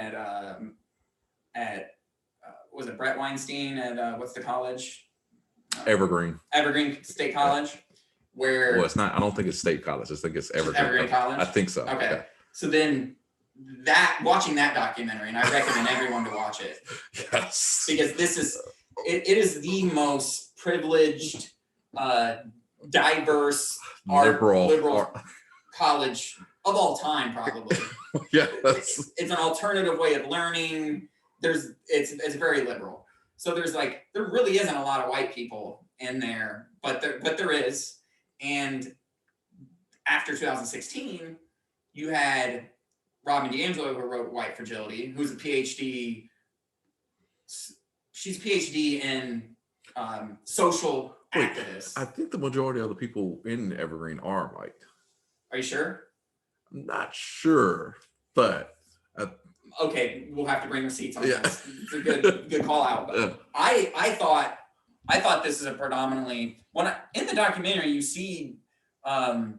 at was it Bret Weinstein at what's the college? Evergreen State College, where it's not. I don't think it's State College. I think it's Evergreen College. I think so. Okay. Yeah. So then watching that documentary, and I recommend everyone to watch it. Yes. Because it is the most privileged, diverse, liberal college of all time, probably. Yes. It's an alternative way of learning. It's very liberal. So there really isn't a lot of white people in there, but there is. And after 2016, you had Robin DiAngelo, who wrote White Fragility, who's a PhD. She's a PhD in social activists. I think the majority of the people in Evergreen are white. Are you sure? I'm not sure, but okay, we'll have to bring receipts on this. It's a good call out. But I thought this is a predominantly in the documentary you see at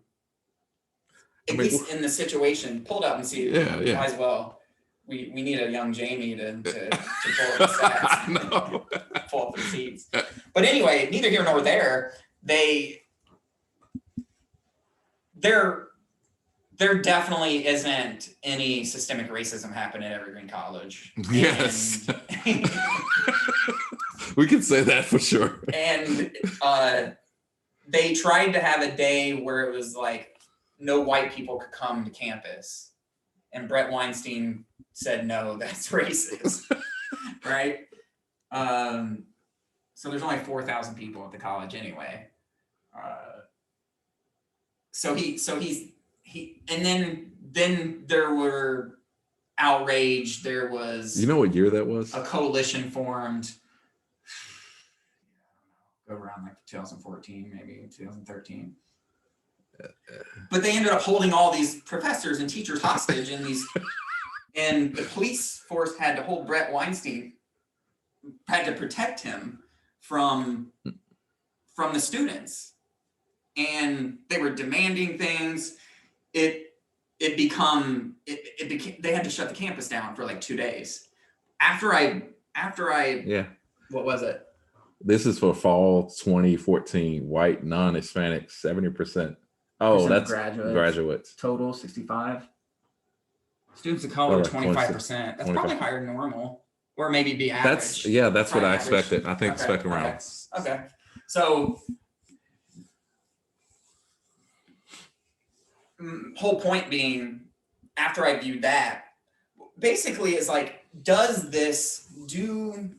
least in the situation, pull it up and see it. Might as well. We need a young Jamie to pull up the stats. Pull up the receipts. But anyway, neither here nor there. There definitely isn't any systemic racism happening at Evergreen College. Yes. We can say that for sure. And they tried to have a day where it was like no white people could come to campus. And Bret Weinstein said, no, that's racist. Right? So there's only 4,000 people at the college anyway. and then there were outrage. There was, you know what year that was? A coalition formed. Go around like 2014, maybe 2013. But they ended up holding all these professors and teachers hostage in these, and the police force had to hold Bret Weinstein, had to protect him from the students, and they were demanding things. They had to shut the campus down for like 2 days. After I what was it? This is for fall 2014. White non-Hispanic 70%. Oh, that's graduates. Total 65. Students of color 25%. That's probably higher than normal, or maybe be average. That's what I expected. I think expect around. Okay. So whole point being, after I viewed that, basically is like, does this do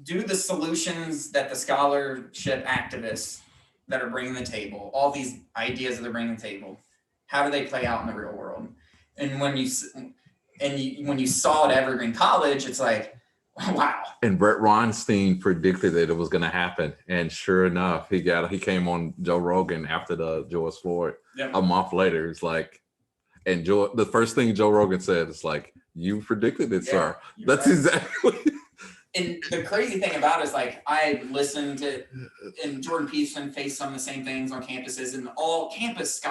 the solutions that the scholarship activists that are bringing to the table, all these ideas that they're bringing to the table, how do they play out in the real world? And when you saw at Evergreen College, it's like, wow. And Bret Weinstein predicted that it was going to happen, and sure enough, he came on Joe Rogan after the George Floyd. Yep. A month later. It's like, and the first thing Joe Rogan said is like, "You predicted it, sir." That's right. Exactly. And the crazy thing about it is, like, I listened to, and Jordan Peterson faced some of the same things on campuses, and all campus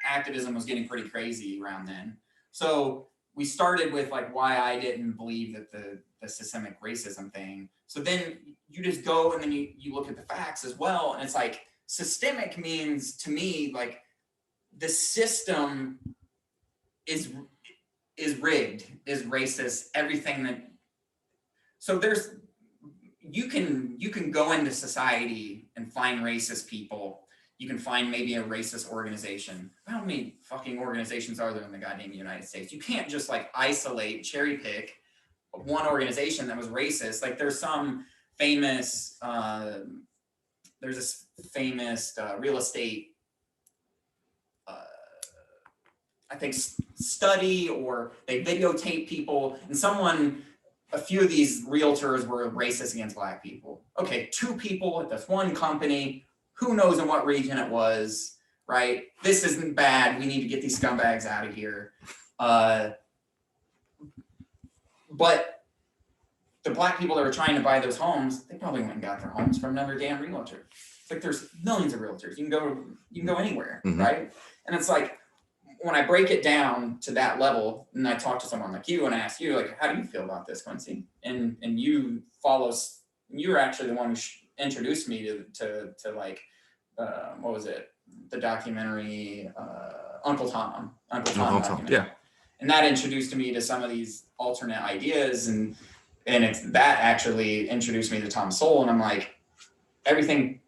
activism was getting pretty crazy around then. So we started with like why I didn't believe that the systemic racism thing. So then you just go and then you look at the facts as well, and it's like, systemic means to me like the system is rigged, is racist, everything that. So you can go into society and find racist people. You can find maybe a racist organization. How many fucking organizations are there in the goddamn United States? You can't just like isolate, cherry pick one organization that was racist. Like there's some famous, there's this famous real estate, I think, study, or they videotape people, and a few of these realtors were racist against Black people. Okay, 2 people at this one company, who knows in what region it was, right? This isn't bad. We need to get these scumbags out of here. But the Black people that were trying to buy those homes, they probably went and got their homes from another damn realtor. It's like there's millions of realtors. You can go anywhere, mm-hmm. right? And it's like, when I break it down to that level, and I talk to someone like you and I ask you, like, how do you feel about this, Quincy? And you're actually the one who introduced me to like, what was it? The documentary, Uncle Tom documentary. Yeah. And that introduced me to some of these alternate ideas, and that actually introduced me to Thomas Sowell. And I'm like,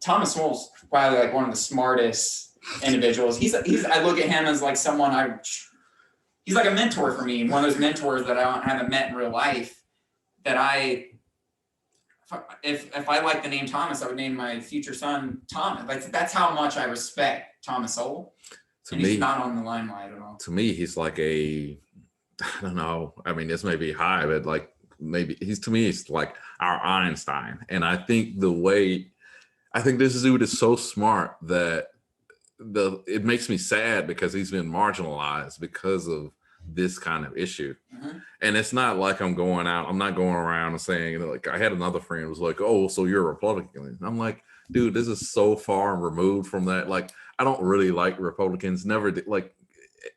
Thomas Sowell's probably like one of the smartest individuals. I look at him as like someone he's like a mentor for me. One of those mentors that I haven't met in real life, that if I like the name Thomas, I would name my future son Thomas. Like, that's how much I respect Thomas Sowell. He's not on the limelight at all. To me, he's like I don't know. I mean, this may be high, but like maybe he's like our Einstein. And I think this dude is so smart that it makes me sad because he's been marginalized because of this kind of issue. Mm-hmm. And it's not like I'm not going around and saying, like, I had another friend who was like, "Oh, so you're a Republican." And I'm like, dude, this is so far removed from that. Like, I don't really like Republicans. Never did. Like,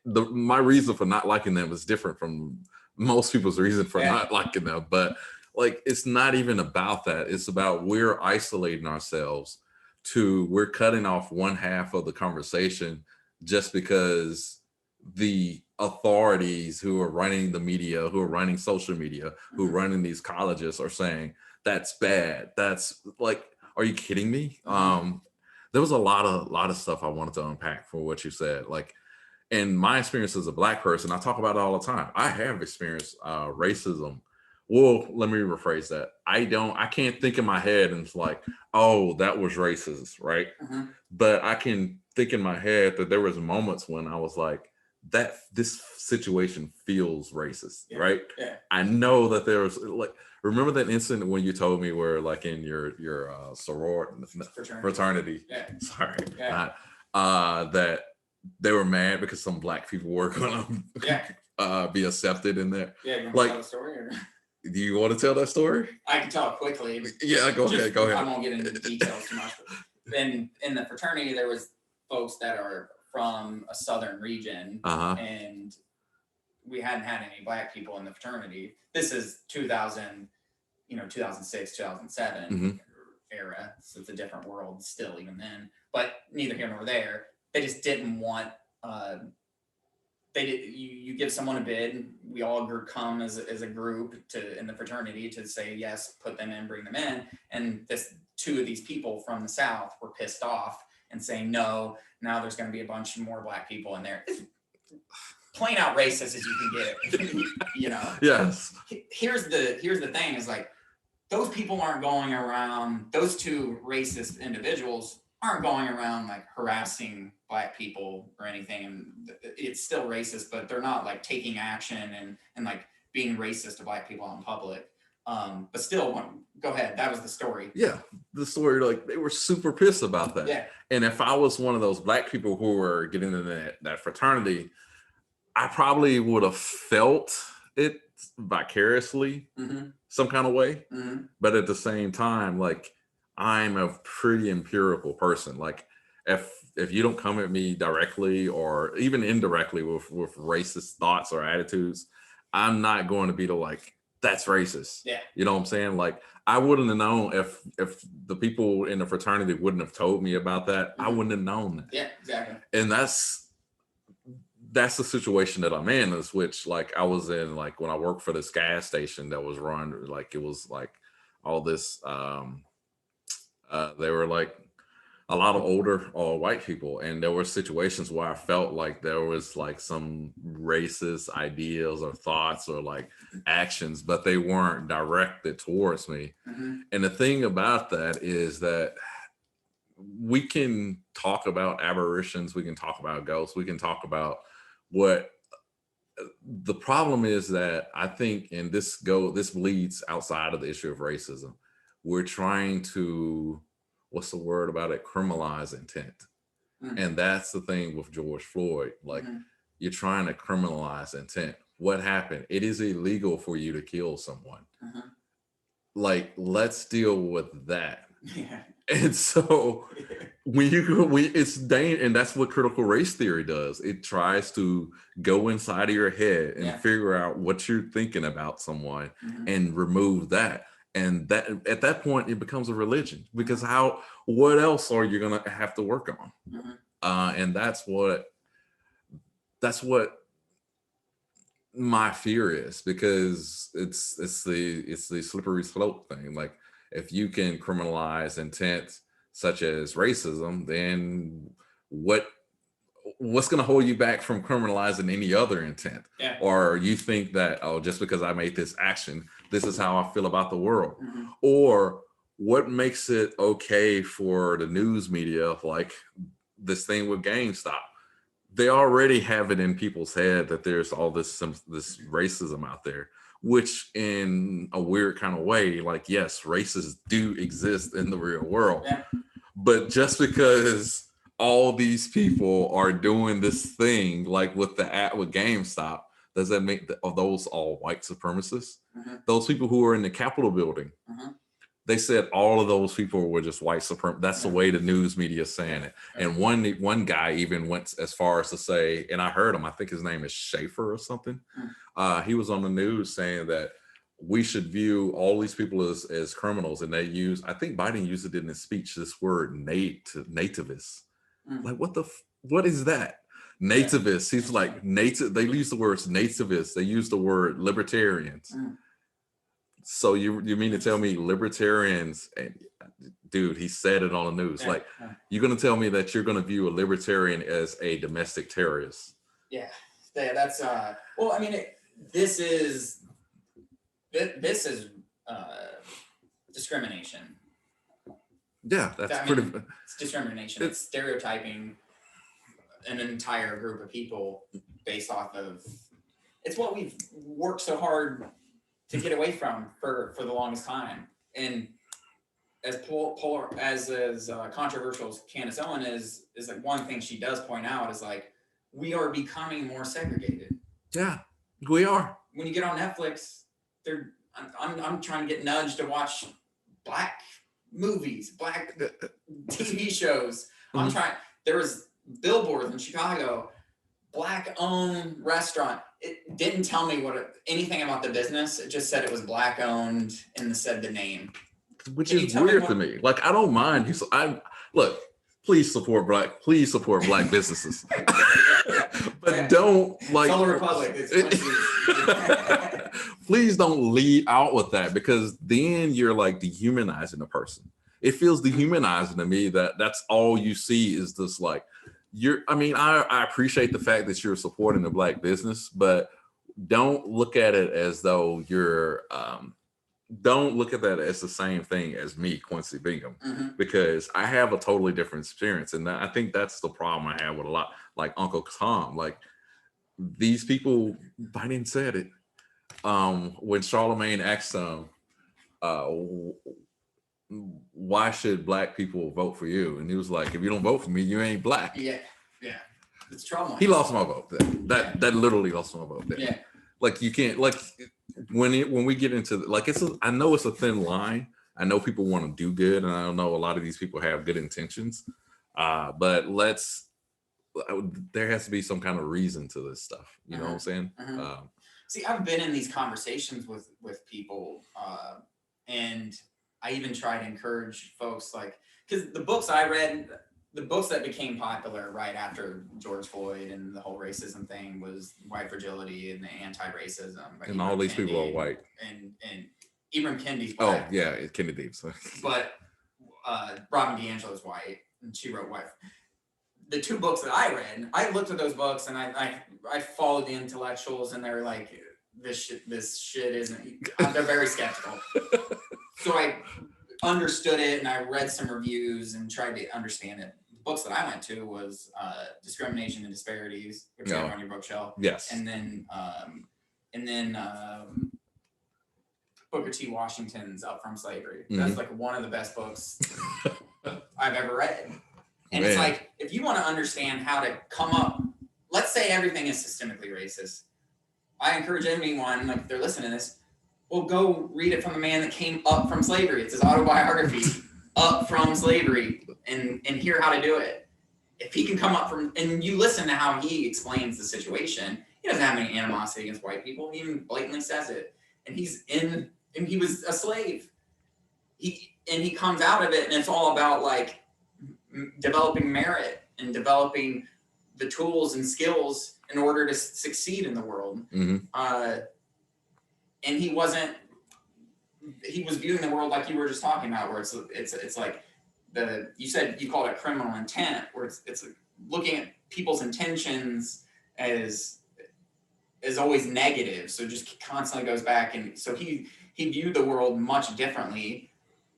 my reason for not liking them is different from most people's reason for not liking them. But like, it's not even about that. It's about we're isolating ourselves we're cutting off one half of the conversation just because the authorities who are running the media, who are running social media, who are running these colleges are saying that's bad. That's like, are you kidding me? There was a lot of stuff I wanted to unpack for what you said. Like, in my experience as a Black person, I talk about it all the time. I have experienced racism Well, let me rephrase that. I can't think in my head and it's like, oh, that was racist, right? But I can think in my head that there was moments when I was like, that this situation feels racist, right? Yeah. I know that there was like, remember that incident when you told me where like in your fraternity, sorry, that they were mad because some black people were gonna be accepted in there. Yeah, you want like to tell the story? Or? Do you want to tell that story? I can tell it quickly. Yeah, go ahead. I won't get into details too much. But in the fraternity, there was folks that are from a southern region, and we hadn't had any black people in the fraternity. This is 2006, 2007 era, so it's a different world still even then. But neither here nor there. They just didn't want. You give someone a bid. We all come as a group in the fraternity to say yes, put them in, bring them in. And two of these people from the South were pissed off and saying no. Now there's going to be a bunch more black people in there. It's plain out racist as you can get it. Yes. Here's the thing: is like those people aren't going around. Those two racist individuals aren't going around like harassing black people or anything, and it's still racist, but they're not like taking action and like being racist to black people out in public. But still, go ahead. That was the story. Yeah, the story, like they were super pissed about that. Yeah. And if I was one of those black people who were getting in that fraternity, I probably would have felt it vicariously some kind of way. But at the same time, like I'm a pretty empirical person. Like if you don't come at me directly or even indirectly with racist thoughts or attitudes, I'm not going to be like, that's racist. Yeah. You know what I'm saying? Like I wouldn't have known if the people in the fraternity wouldn't have told me about that. I wouldn't have known that. Yeah, exactly. And that's the situation that I'm in, is which like I was in, like when I worked for this gas station that was run, like it was like all this they were like a lot of older white people, and there were situations where I felt like there was like some racist ideas or thoughts or like actions, but they weren't directed towards me. And the thing about that is that we can talk about aberrations, we can talk about ghosts, we can talk about what the problem is. That I think, and this bleeds outside of the issue of racism. We're trying to, what's the word about it? Criminalize intent. And that's the thing with George Floyd. Like you're trying to criminalize intent. What happened? It is illegal for you to kill someone. Like, let's deal with that. Yeah. And so and that's what critical race theory does. It tries to go inside of your head and figure out what you're thinking about someone and remove that. And that at that point it becomes a religion, because what else are you gonna have to work on? And that's what my fear is, because it's the slippery slope thing. Like if you can criminalize intent such as racism, then what's going to hold you back from criminalizing any other intent? Or you think that, oh, just because I made this action, this is how I feel about the world? Or what makes it okay for the news media, like this thing with GameStop? They already have it in people's head that there's all this racism out there, which in a weird kind of way, like, yes, racists do exist in the real world. But just because all these people are doing this thing, like with GameStop, does that make those all white supremacists? Those people who are in the Capitol building, they said all of those people were just white supremacists. That's the way the news media is saying it. And one guy even went as far as to say, and I heard him, I think his name is Schaefer or something. He was on the news saying that we should view all these people as criminals. And I think Biden used it in his speech, this word nativist. Like, what is that? Nativist. He's like native. They use the words nativist. They use the word libertarians. So you mean to tell me libertarians, and dude, he said it on the news. Like, you're going to tell me that you're going to view a libertarian as a domestic terrorist? Yeah, that's well, I mean, this is this is discrimination. Yeah, that's it's discrimination. It's stereotyping an entire group of people based off of. It's what we've worked so hard to get away from for the longest time. And as controversial as Candace Owen is like one thing she does point out is like we are becoming more segregated. Yeah, we are. When you get on Netflix, I'm trying to get nudged to watch Black movies, Black TV shows. I'm trying. There was billboards in Chicago, Black-owned restaurant. It didn't tell me anything about the business. It just said it was Black-owned and said the name. Which is weird to me. Like, I don't mind. Look, please support Black businesses. But don't like Solar Republic. Please don't lead out with that, because then you're like dehumanizing a person. It feels dehumanizing to me that that's all you see is this like I appreciate the fact that you're supporting the Black business, but don't look at it as though you're don't look at that as the same thing as me, Quincy Bingham, because I have a totally different experience. And I think that's the problem I have with a lot, like Uncle Tom. Like, these people, Biden said it, when Charlemagne asked him, why should Black people vote for you? And he was like, if you don't vote for me, you ain't Black. Yeah. It's trauma. He lost my vote. That literally lost my vote. Yeah. Like, you can't, like, when we get into like, I know it's a thin line. I know people want to do good, and I know a lot of these people have good intentions. But there has to be some kind of reason to this stuff. You know what I'm saying? See, I've been in these conversations with people, and I even try to encourage folks, like, because the books I read, the books that became popular right after George Floyd and the whole racism thing was White Fragility and the Anti-Racism. And all these people are white. And Ibram Kendi's Black. Oh, yeah, Kennedy. But Robin DiAngelo's white, and she wrote White. The two books that I read, I looked at those books, and I followed the intellectuals, and they're like, this shit isn't. They're very skeptical. So I understood it, and I read some reviews and tried to understand it. The books that I went to was Discrimination and Disparities, which are on your bookshelf. Yes. And then Booker T. Washington's Up From Slavery. That's like one of the best books I've ever read. And it's like, if you want to understand how to come up, let's say everything is systemically racist. I encourage anyone, like, if they're listening to this, well, go read it from the man that came up from slavery. It's his autobiography, Up From Slavery, and hear how to do it. If he can come up from, and you listen to how he explains the situation, he doesn't have any animosity against white people. He even blatantly says it. And he was a slave. He comes out of it, and it's all about, like, developing merit and developing the tools and skills in order to succeed in the world. And he was viewing the world like you were just talking about, where it's like you said you called it criminal intent, where it's looking at people's intentions as always negative. So just constantly goes back, and so he viewed the world much differently.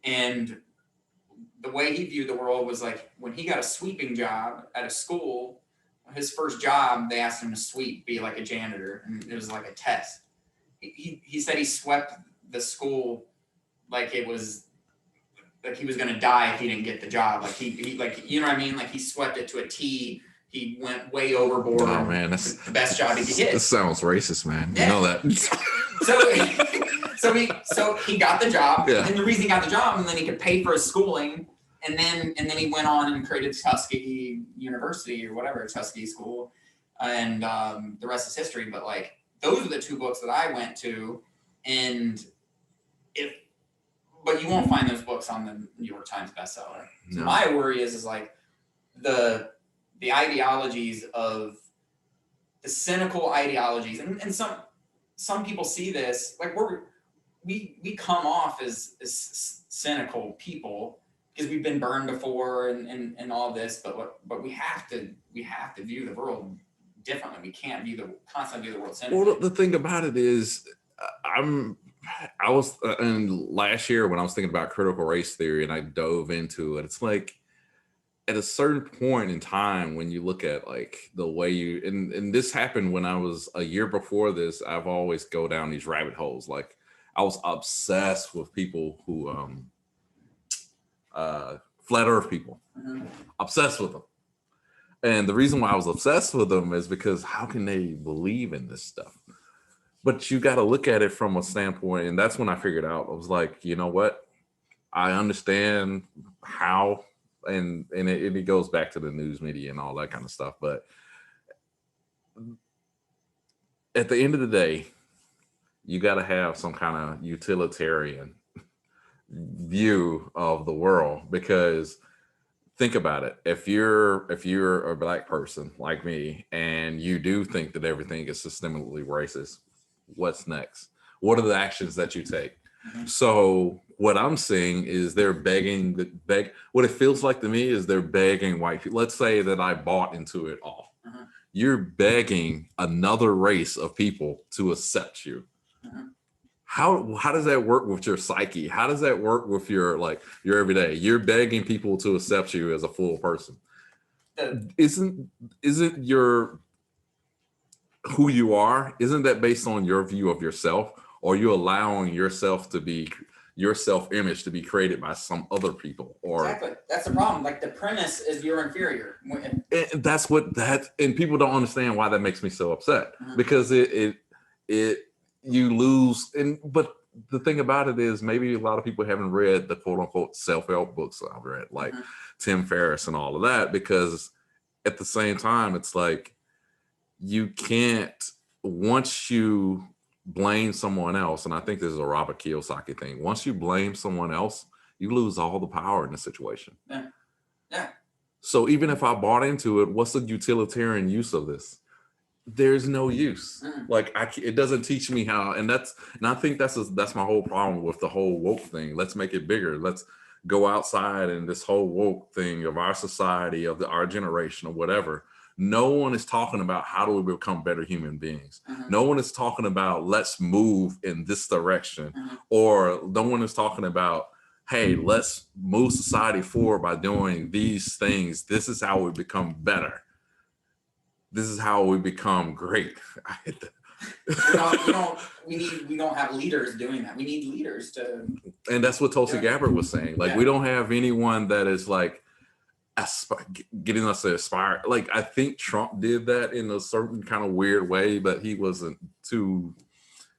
And the way he viewed the world was like, when he got a sweeping job at a school, his first job, they asked him to be like a janitor, and it was like a test. He said he swept the school like it was like he was going to die if he didn't get the job. Like he like, you know what I mean? Like, he swept it to a T. He went way overboard. Oh man, that's the best job he could get. This sounds racist, man. Yeah. You know that. So he got the job, and the reason he got the job, and then he could pay for his schooling, and then he went on and created Tuskegee University or whatever, Tuskegee School, and the rest is history. But like, those are the two books that I went to, but you won't find those books on the New York Times bestseller. So my worry is like the ideologies of the cynical ideologies, and some people see this like we come off as cynical people because we've been burned before and all this, but we have to view the world differently. We can't constantly view the world cynically. Well, the thing about it is, I was, and last year when I was thinking about critical race theory and I dove into it, it's like at a certain point in time when you look at like the way you, and this happened when I was a year before this, I've always go down these rabbit holes. Like I was obsessed with people who, flat earth people, obsessed with them. And the reason why I was obsessed with them is because how can they believe in this stuff? But you got to look at it from a standpoint. And that's when I figured out, I was like, you know what? I understand how, and it goes back to the news media and all that kind of stuff. But at the end of the day, you got to have some kind of utilitarian view of the world, because think about it. If you're a Black person like me and you do think that everything is systemically racist, what's next? What are the actions that you take? So what I'm seeing is they're what it feels like to me is they're begging white people. Let's say that I bought into it all. You're begging another race of people to accept you. How does that work with your psyche? How does that work with your everyday? You're begging people to accept you as a full person. Isn't your who you are? Isn't that based on your view of yourself? Or are you allowing yourself to be your self-image to be created by some other people? Or exactly, that's the problem. Like the premise is you're inferior. And that's and people don't understand why that makes me so upset, because it you lose. But the thing about it is maybe a lot of people haven't read the quote unquote self-help books I've read, like Tim Ferriss and all of that, because at the same time, it's like you can't, once you blame someone else, and I think this is a Robert Kiyosaki thing, once you blame someone else, you lose all the power in the situation. Yeah. So even if I bought into it, what's the utilitarian use of this? There's no use. Like it doesn't teach me how, and I think that's my whole problem with the whole woke thing. Let's make it bigger. Let's go outside, and this whole woke thing of our society, of our generation, or whatever. No one is talking about how do we become better human beings. No one is talking about let's move in this direction, or no one is talking about, hey, let's move society forward by doing these things. This is how we become better. This is how we become great. We don't have leaders doing that. We need leaders to. And that's what Tulsi Gabbard was saying. Like we don't have anyone that is like getting us to aspire. Like I think Trump did that in a certain kind of weird way, but he wasn't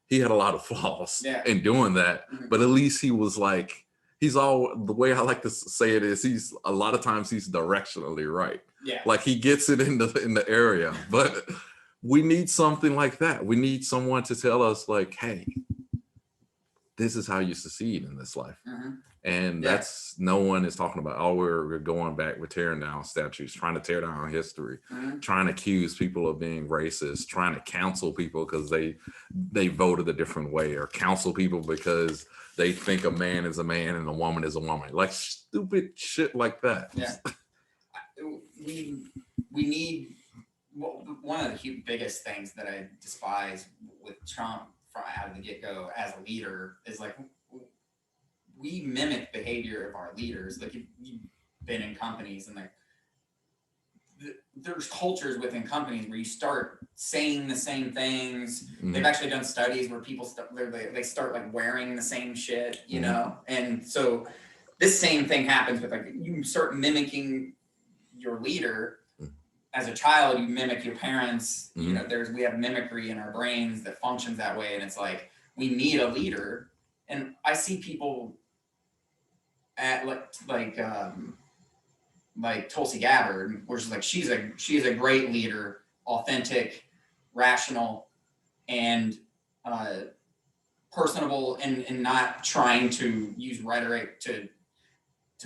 he had a lot of flaws in doing that. But at least he was like, the way I like to say it is a lot of times he's directionally right. Yeah. Like he gets it in the area, but we need something like that. We need someone to tell us like, hey, this is how you succeed in this life. And that's, no one is talking about, oh, we're going back, we're tearing down statues, trying to tear down history, trying to accuse people of being racist, trying to counsel people because they voted a different way, or counsel people because they think a man is a man and a woman is a woman. Like stupid shit like that. Yeah. We need, one of the biggest things that I despise with Trump out of the get-go as a leader is like, we mimic behavior of our leaders. Like you've been in companies, and like there's cultures within companies where you start saying the same things. They've actually done studies where people they start like wearing the same shit, you know? And so this same thing happens with like, you start mimicking your leader. As a child, you mimic your parents. You know, we have mimicry in our brains that functions that way. And it's like, we need a leader. And I see people at like Tulsi Gabbard, where she's like, she's a great leader, authentic, rational, and personable, and not trying to use rhetoric to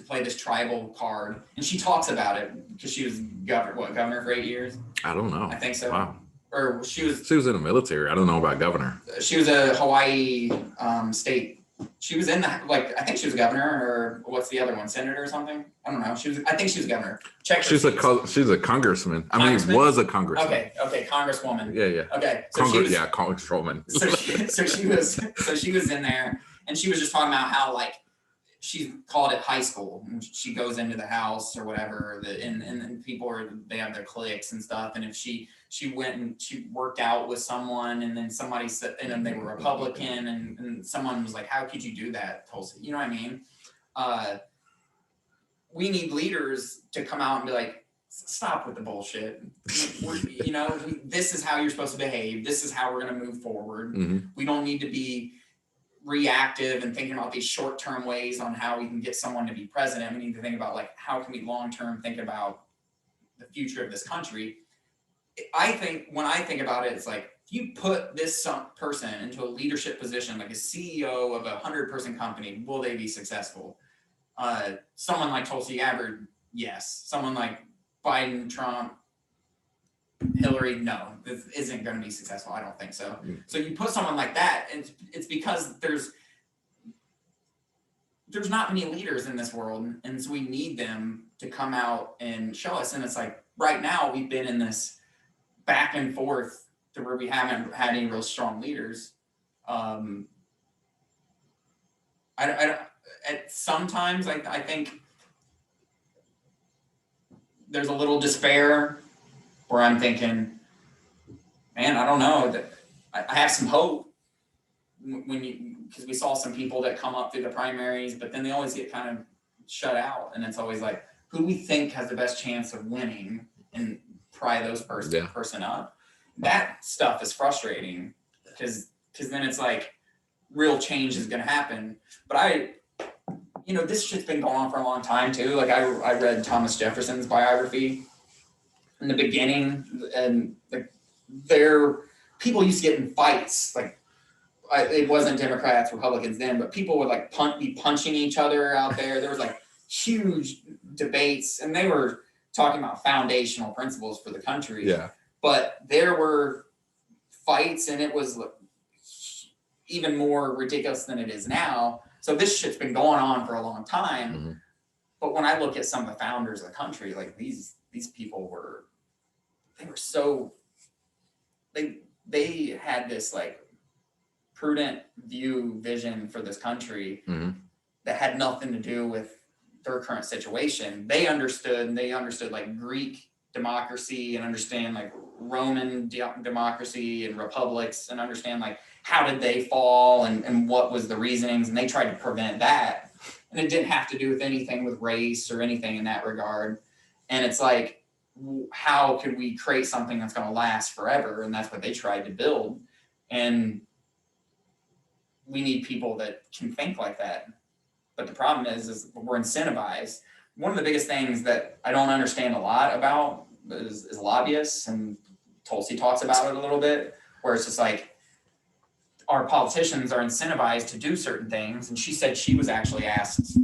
play this tribal card. And she talks about it because she was governor for 8 years? I don't know. I think so. Wow. Or she was in the military. I don't know about governor. She was a Hawaii state She was in the, like, I think she was a governor, or what's the other one, senator or something? I don't know. I think she was a governor. Check. She's a congressman. I mean, was a congressman. Okay, congresswoman. Yeah. Okay, so congresswoman. so she was in there, and she was just talking about how, like, she called it high school. She goes into the house or whatever, and people they have their cliques and stuff. And if she went and she worked out with someone, and then somebody said, and then they were Republican, and someone was like, "How could you do that, Tulsi?" You know what I mean? We need leaders to come out and be like, "Stop with the bullshit. This is how you're supposed to behave. This is how we're going to move forward. We don't need to be reactive and thinking about these short-term ways on how we can get someone to be president. We need to think about, like, how can we long-term think about the future of this country." I think when I think about it, it's like, if you put this person into a leadership position, like a CEO of a 100-person company, will they be successful? Someone like Tulsi Gabbard, yes. Someone like Biden, Trump, Hillary, no, this isn't going to be successful. I don't think so. So you put someone like that, and it's because there's not many leaders in this world, and so we need them to come out and show us. And it's like, right now we've been in this back and forth to where we haven't had any real strong leaders. Sometimes I think there's a little despair where I'm thinking, man, I don't know, that I have some hope because we saw some people that come up through the primaries, but then they always get kind of shut out. And it's always like, who do we think has the best chance of winning, and pry those person up. That stuff is frustrating because then it's like real change is going to happen. But this shit's been going on for a long time too. Like I read Thomas Jefferson's biography in the beginning, and people used to get in fights. Like it wasn't Democrats, Republicans then, but people would like be punching each other out there. There was like huge debates, and they were talking about foundational principles for the country. Yeah. But there were fights, and it was even more ridiculous than it is now. So this shit's been going on for a long time. But when I look at some of the founders of the country, like these people they had this like prudent vision for this country that had nothing to do with their current situation. They understood like Greek democracy, and understand like Roman democracy and republics, and understand like how did they fall, and what was the reasonings, and they tried to prevent that. And it didn't have to do with anything with race or anything in that regard. And it's like, how could we create something that's going to last forever? And that's what they tried to build. And we need people that can think like that. But the problem is we're incentivized. One of the biggest things that I don't understand a lot about is lobbyists, and Tulsi talks about it a little bit, where it's just like our politicians are incentivized to do certain things. And she said she was actually asked,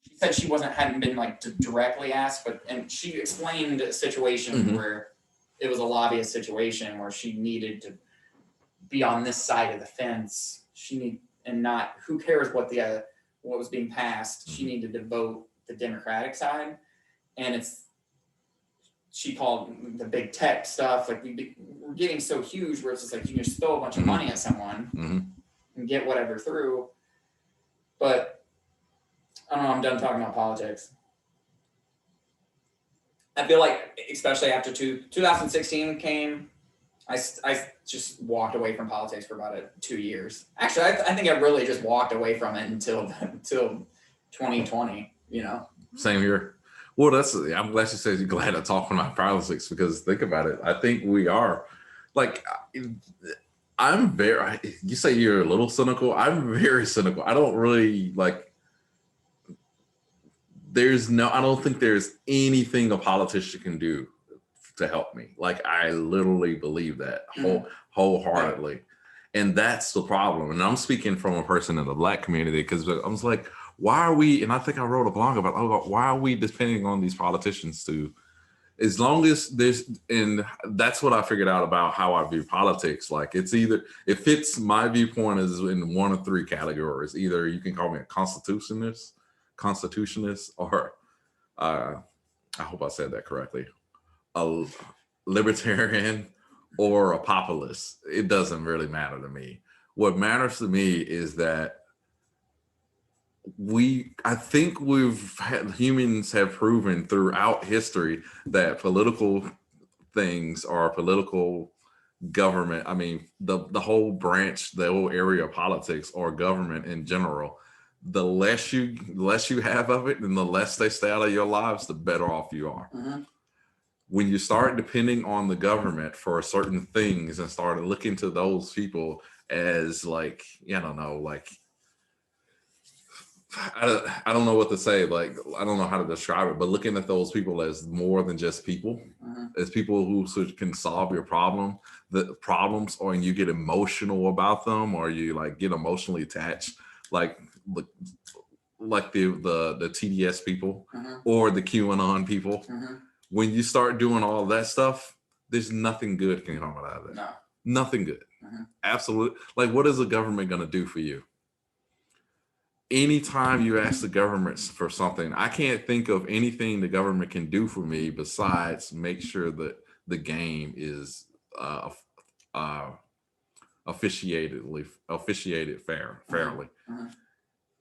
she said she hadn't been like directly asked, and she explained a situation where it was a lobbyist situation where she needed to be on this side of the fence. And not, who cares what was being passed. She needed to vote the Democratic side. And she called the big tech stuff, like we're getting so huge where it's just like you just throw a bunch of money at someone and get whatever through. But I don't know, I'm done talking about politics. I feel like, especially after 2016 came, I just walked away from politics for about 2 years. Actually, I think I really just walked away from it until 2020, Same here. Well, I'm glad you said you're glad I talk about politics, because think about it. I think we are, like, you say you're a little cynical. I'm very cynical. I don't really like, I don't think there's anything a politician can do to help me. Like, I literally believe that wholeheartedly. And that's the problem. And I'm speaking from a person in the Black community, because I was like, why are we, and I think I wrote a blog about, why are we depending on these politicians to, as long as there's, and that's what I figured out about how I view politics. Like it's either, it fits my viewpoint as in one of three categories. Either you can call me a constitutionalist, or I hope I said that correctly, a libertarian or a populist. It doesn't really matter to me. What matters to me is that I think humans have proven throughout history that political things or political government, I mean, the whole branch, the whole area of politics or government in general, the less you have of it and the less they stay out of your lives, the better off you are. Mm-hmm. When you start depending on the government for certain things and start looking to those people as like, I don't know, like, I don't know what to say. Like, I don't know how to describe it, but looking at those people as more than just people, as people who can solve your problems, or you get emotional about them, or you like get emotionally attached, like the TDS people or the QAnon people. When you start doing all that stuff, there's nothing good can come out of it. No. Nothing good. Absolutely. Like, what is the government going to do for you? Anytime you ask the government for something, I can't think of anything the government can do for me besides make sure that the game is officiated fairly.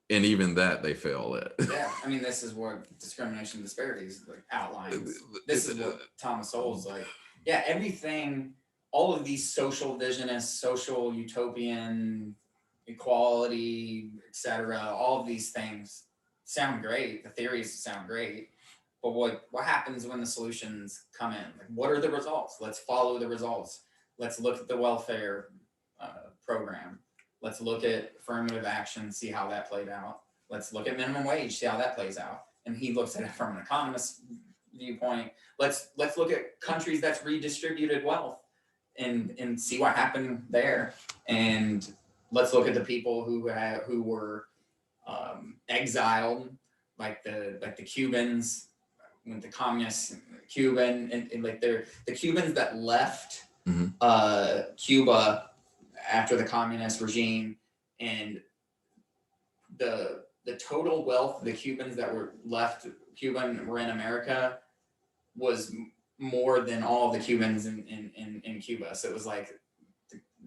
And even that they fail at. Yeah, I mean, this is what discrimination disparities like outlines. This is what Thomas Sowell's like. Yeah, everything, all of these social visionists, social utopian, equality, etc. All of these things sound great. The theories sound great, but what happens when the solutions come in? Like, what are the results? Let's follow the results. Let's look at the welfare program. Let's look at affirmative action, see how that played out. Let's look at minimum wage, see how that plays out. And he looks at it from an economist viewpoint. Let's look at countries that's redistributed wealth and see what happened there. And let's look at the people who were exiled, like the Cubans, when the communists, Cuban, and like the Cubans that left Cuba after the communist regime, and the total wealth of the Cubans that were left were in America was more than all the Cubans in Cuba. So it was like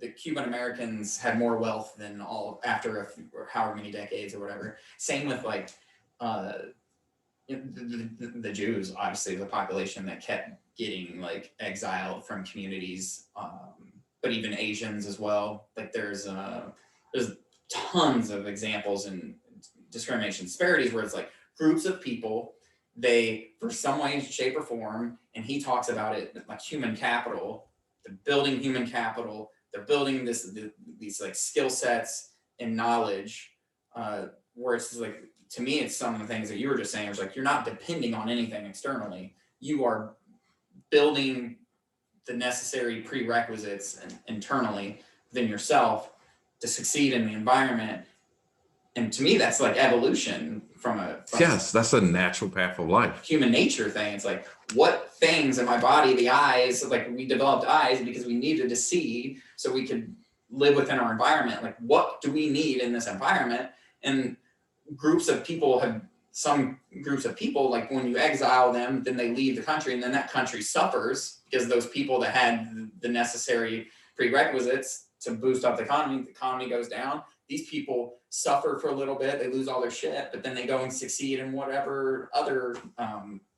the Cuban Americans had more wealth than all after or however many decades or whatever. Same with like the Jews, obviously the population that kept getting like exiled from communities, but even Asians as well. Like there's tons of examples in discrimination disparities where it's like groups of people, they, for some way, shape or form, and he talks about it like human capital, they're building human capital, they're building these like skill sets and knowledge, where it's like, to me, it's some of the things that you were just saying. It's like, you're not depending on anything externally. You are building the necessary prerequisites internally within yourself to succeed in the environment. And to me, that's like evolution from yes, that's a natural path of life. Human nature thing. It's like, what things in my body, the eyes, like we developed eyes because we needed to see so we could live within our environment. Like, what do we need in this environment? And some groups of people, like when you exile them, then they leave the country, and then that country suffers because those people that had the necessary prerequisites to boost up the economy goes down. These people suffer for a little bit, they lose all their shit, but then they go and succeed in whatever other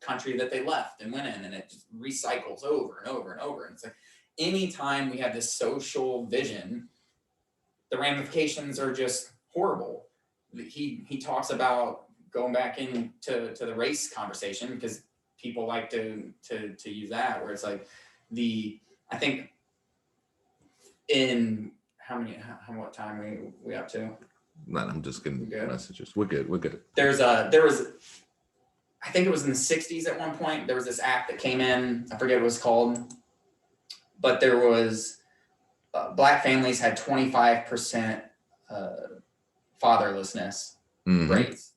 country that they left and went in, and it just recycles over and over and over. And it's like, anytime we have this social vision, the ramifications are just horrible. He talks about going back into the race conversation, because people like to use that, where it's like I think in what time we up to? No, I'm just getting messages. We're good. There was I think it was in the 60s at one point, there was this act that came in, I forget what it was called, but there was Black families had 25% fatherlessness rates,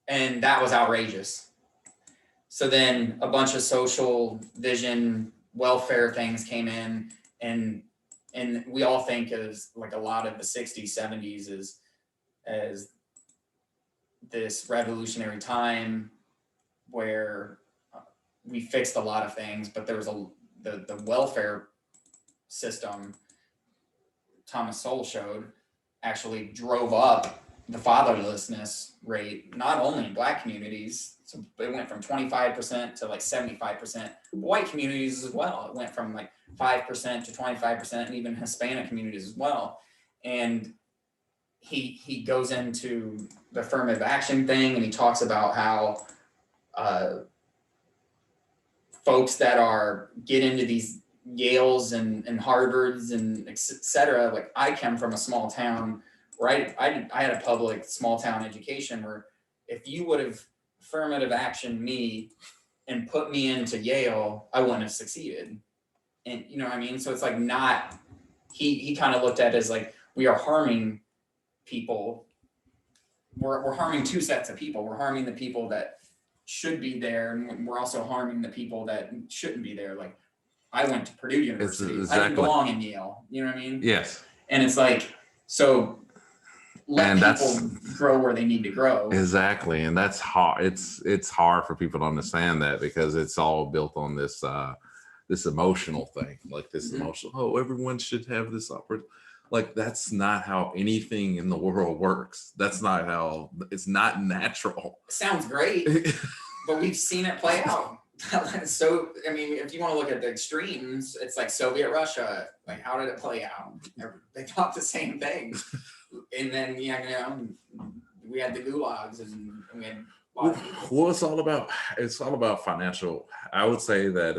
and that was outrageous. So then a bunch of social vision welfare things came in, and we all think as like a lot of the 60s, 70s as this revolutionary time where we fixed a lot of things, but there was the welfare system Thomas Sowell showed actually drove up the fatherlessness rate, not only in Black communities. So it went from 25% to like 75%. White communities as well. It went from like 5% to 25%, and even Hispanic communities as well. And he goes into the affirmative action thing, and he talks about how folks that get into these Yales and Harvards and et cetera. Like, I come from a small town where I had a public small town education, where if you would have affirmative action me and put me into Yale, I wouldn't have succeeded. And you know what I mean? So it's like, not, he kind of looked at it as like, we are harming people. We're harming two sets of people. We're harming the people that should be there, and we're also harming the people that shouldn't be there. Like, I went to Purdue University. Exactly. I didn't belong in Yale. You know what I mean? Yes. And it's like, so let people grow where they need to grow. Exactly. And that's hard. It's hard for people to understand that, because it's all built on this this emotional thing, like this emotional, oh, everyone should have this opportunity. Like, that's not how anything in the world works. That's not how, it's not natural. It sounds great, but we've seen it play out. So, I mean, if you want to look at the extremes, it's like Soviet Russia. Like, how did it play out? They thought the same thing. And then, we had the gulags, and we had. Well, it's all about financial. I would say that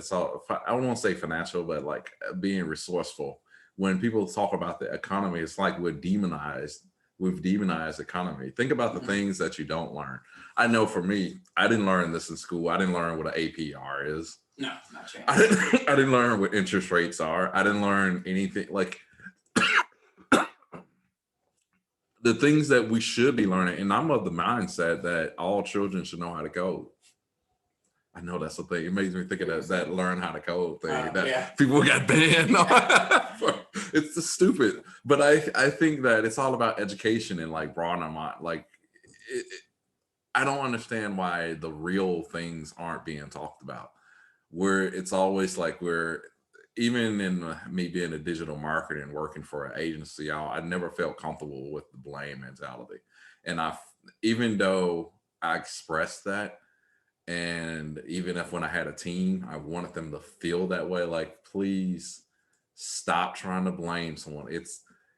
I don't want to say financial, but like being resourceful. When people talk about the economy, it's like we've demonized economy. Think about the things that you don't learn. I know for me, I didn't learn this in school. I didn't learn what an APR is. No, not chance. I didn't learn what interest rates are. I didn't learn anything like the things that we should be learning. And I'm of the mindset that all children should know how to code. I know that's the thing. It makes me think of that learn how to code thing that people got banned. It's just stupid. But I think that it's all about education and like broadening our mind. Like, I don't understand why the real things aren't being talked about. Where it's always like, even in me being a digital marketer and working for an agency, I never felt comfortable with the blame mentality. And even though I expressed that, and even if when I had a team, I wanted them to feel that way, like, please stop trying to blame someone.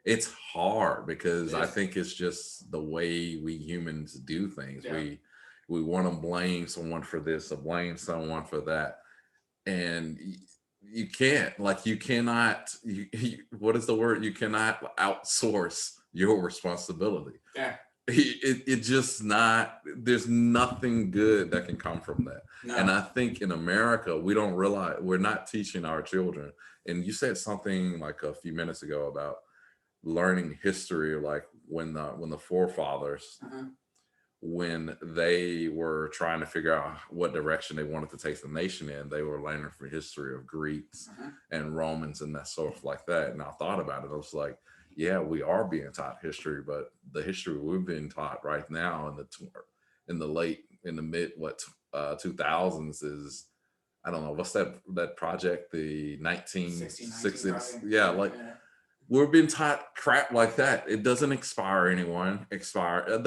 It's hard, because I think it's just the way we humans do things. Yeah. We want to blame someone for this or blame someone for that. And you can't, like, you cannot, what is the word? You cannot outsource your responsibility. Yeah. It just not, there's nothing good that can come from that. No. And I think in America, we don't realize, we're not teaching our children. And you said something like a few minutes ago about learning history, like when the forefathers, when they were trying to figure out what direction they wanted to take the nation in, they were learning from history of Greeks and Romans and that sort of like that. And I thought about it. I was like, yeah, we are being taught history, but the history we've been taught right now in the mid 2000s is, I don't know, what's that project, the 1960s? Yeah, like we're being taught crap like that. It doesn't expire anyone. The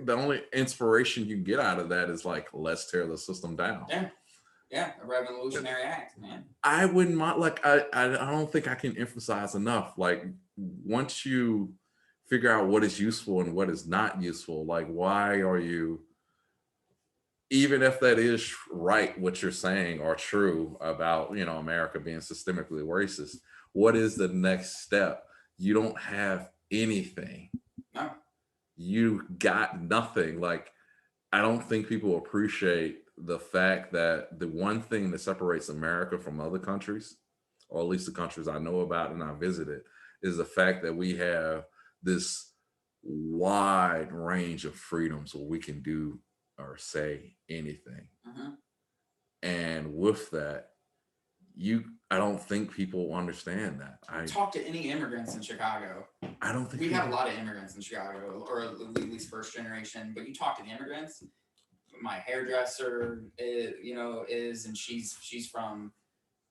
only inspiration you get out of that is like, let's tear the system down. Yeah, a revolutionary act, man. I wouldn't mind, like, I don't think I can emphasize enough, like, once you figure out what is useful and what is not useful, like, why are you, even if that is right, what you're saying, or true about, America being systemically racist, what is the next step? You don't have anything. No. You got nothing. Like, I don't think people appreciate the fact that the one thing that separates America from other countries, or at least the countries I know about and I visited, is the fact that we have this wide range of freedoms where we can do or say anything. Uh-huh. And with that, I don't think people understand that. I talk to any immigrants in Chicago. I don't think we have a lot of immigrants in Chicago, or at least first generation. But you talk to the immigrants. My hairdresser is, and she's from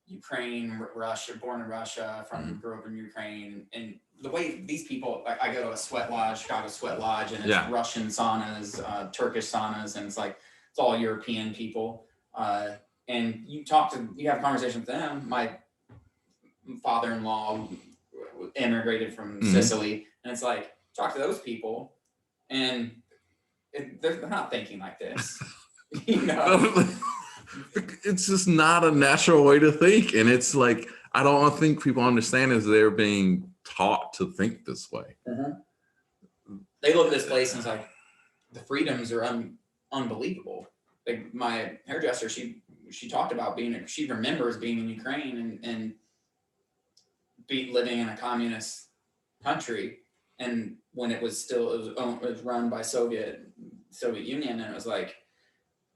Ukraine, Russia, born in Russia, grew up in Ukraine, and the way these people, I go to a sweat lodge, Chicago sweat lodge, and it's Russian saunas, Turkish saunas, and it's all European people. And you have a conversation with them. My father-in-law immigrated from Sicily, and it's like, talk to those people, and they're not thinking like this. It's just not a natural way to think, and it's like, I don't think people understand is they're being taught to think this way. They look at this place and it's like, the freedoms are unbelievable. Like my hairdresser, she talked about she remembers being in Ukraine and living in a communist country, and when it was run by Soviet Union, and it was like,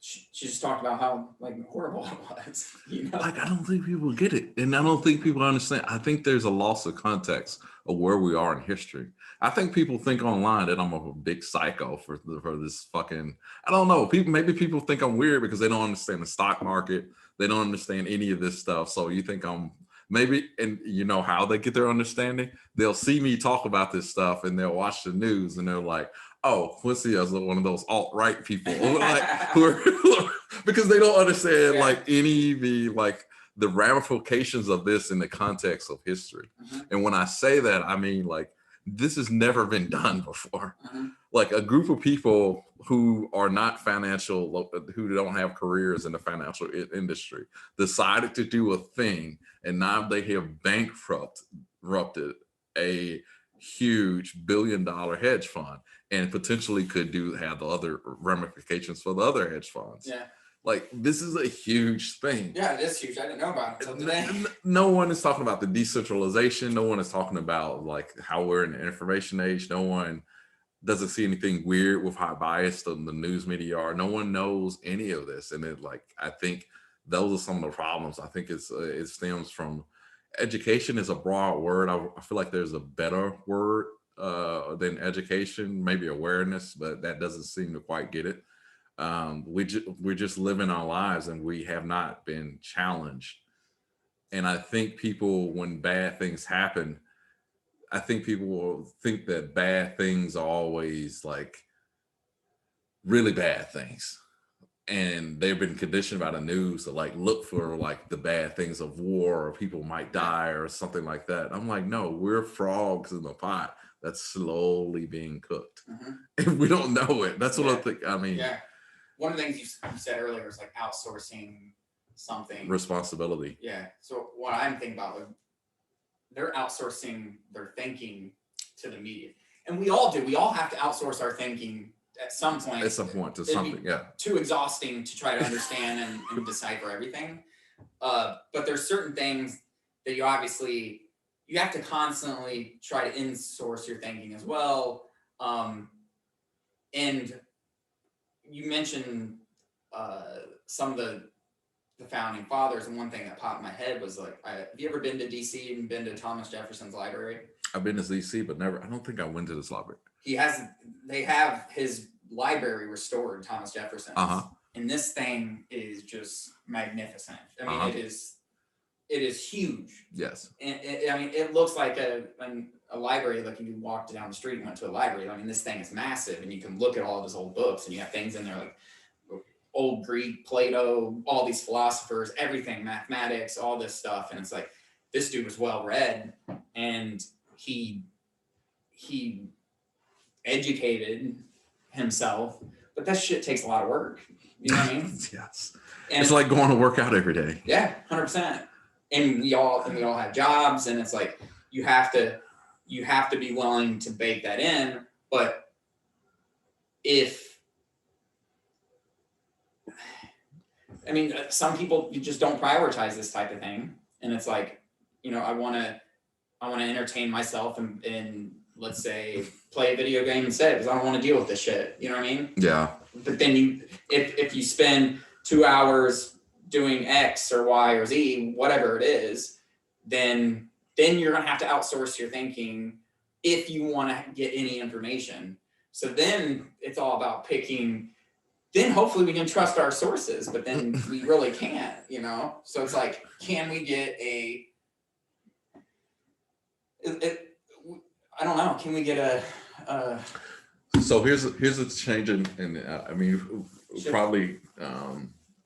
she just talked about how horrible it was. I don't think people get it, and I don't think people understand. I think there's a loss of context of where we are in history. I think people think online that I'm a big psycho for this fucking. I don't know. Maybe people think I'm weird because they don't understand the stock market. They don't understand any of this stuff. So you think I'm maybe, and you know how they get their understanding? They'll see me talk about this stuff and they'll watch the news and they're like, oh, Quincy is one of those alt-right people, because they don't understand any of the ramifications of this in the context of history. And when I say that, I mean this has never been done before. Like a group of people who are not financial, who don't have careers in the financial industry, decided to do a thing, and now they have bankrupted a huge billion-dollar hedge fund, and potentially could have the other ramifications for the other hedge funds. This is a huge thing. Yeah, it is huge. I didn't know about it until today. No one is talking about the decentralization. No one is talking about how we're in the information age. No one doesn't see anything weird with how biased the news media are. No one knows any of this. And I think those are some of the problems. I think it stems from education is a broad word. I feel like there's a better word than education, maybe awareness, but that doesn't seem to quite get it. We're just living our lives and we have not been challenged. And I think people, when bad things happen, I think people will think that bad things are always really bad things. And they've been conditioned by the news to look for the bad things of war, or people might die or something like that. I'm like, no, we're frogs in the pot that's slowly being cooked. And we don't know it. That's what I think. I mean, one of the things you said earlier is outsourcing something. Responsibility. Yeah. So what I'm thinking about, they're outsourcing their thinking to the media. And we all do. We all have to outsource our thinking at some point. At some point to something, too exhausting to try to understand and decipher everything. But there's certain things that you have to constantly try to in-source your thinking as well. And you mentioned some of the founding fathers, and one thing that popped in my head was have you ever been to DC and been to Thomas Jefferson's library? I've been to DC, but never. I don't think I went to this library. They have his library restored, Thomas Jefferson's, and this thing is just magnificent. I mean, it is huge. Yes, and it looks like a library. Like if you walked down the street and went to a library, I mean, this thing is massive, and you can look at all of his old books, and you have things in there like old Greek, Plato, all these philosophers, everything, mathematics, all this stuff. And it's like, this dude was well read, and he educated himself, but that shit takes a lot of work. You know what I mean? Yes. And it's like going to work out every day. Yeah, 100%. And we all have jobs, and it's like you have to be willing to bake that in. But some people, you just don't prioritize this type of thing, and it's like, I want to entertain myself and let's say, play a video game instead because I don't want to deal with this shit. You know what I mean? Yeah. But then if you spend 2 hours doing X or Y or Z, whatever it is, then you're gonna have to outsource your thinking if you want to get any information. So then it's all about picking. Then hopefully we can trust our sources, but then we really can't, you know? So it's like, can we get I don't know, can we get a So here's a change in I mean, we probably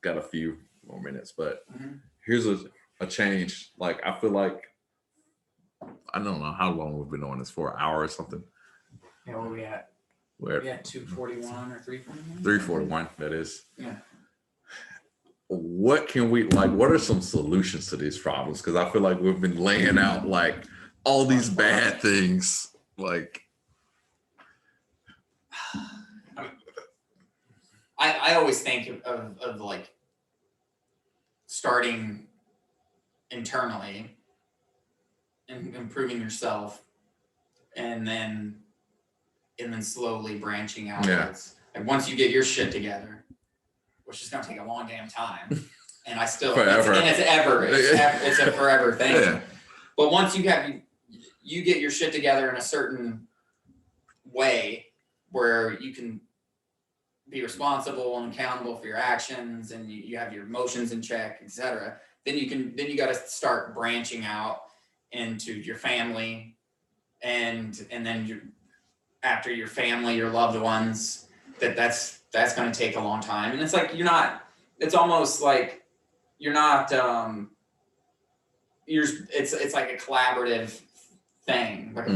got a few more minutes, but here's a change. Like, I feel like, I don't know how long we've been on this for, an hour or something. Yeah, where we at? We're at 2:41 or 3:41? 3:41, that is. Yeah. What can we, like, what are some solutions to these problems? Because I feel like we've been laying out like all these bad things. Like, I always think of like starting internally and improving yourself, and then slowly branching out. Yeah. And once you get your shit together, which is gonna take a long damn time, and I still Forever. it's a forever thing. Yeah. But once you get your shit together in a certain way where you can be responsible and accountable for your actions, and you have your emotions in check, etc. Then you got to start branching out into your family, and then after your family, your loved ones. That's going to take a long time, and it's like it's almost like you're not. It's like a collaborative thing. Like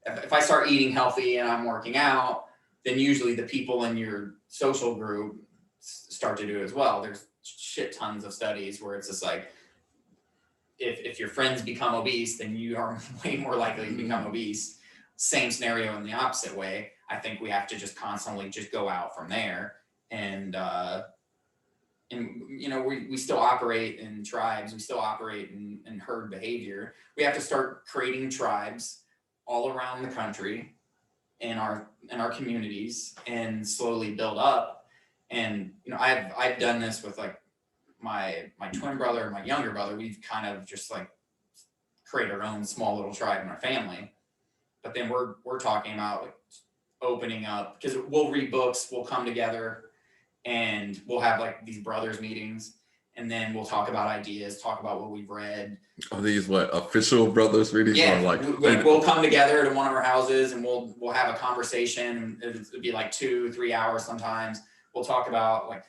if I start eating healthy and I'm working out, then usually the people in your social group start to do it as well. There's shit tons of studies where it's just like, if your friends become obese, then you are way more likely to become obese. Same scenario in the opposite way. I think we have to just constantly just go out from there. And you know, we still operate in tribes. We still operate in herd behavior. We have to start creating tribes all around the country, in our communities, and slowly build up. And you know, I've done this with like my twin brother and my younger brother. We've kind of just like create our own small little tribe in our family. But then we're talking about like opening up, because we'll read books, we'll come together, and we'll have like these brothers meetings, and then we'll talk about ideas, talk about what we've read. Are these what, official brothers meetings? Yeah, or like we'll come together to one of our houses, and we'll have a conversation. It'd be like 2-3 hours sometimes. We'll talk about like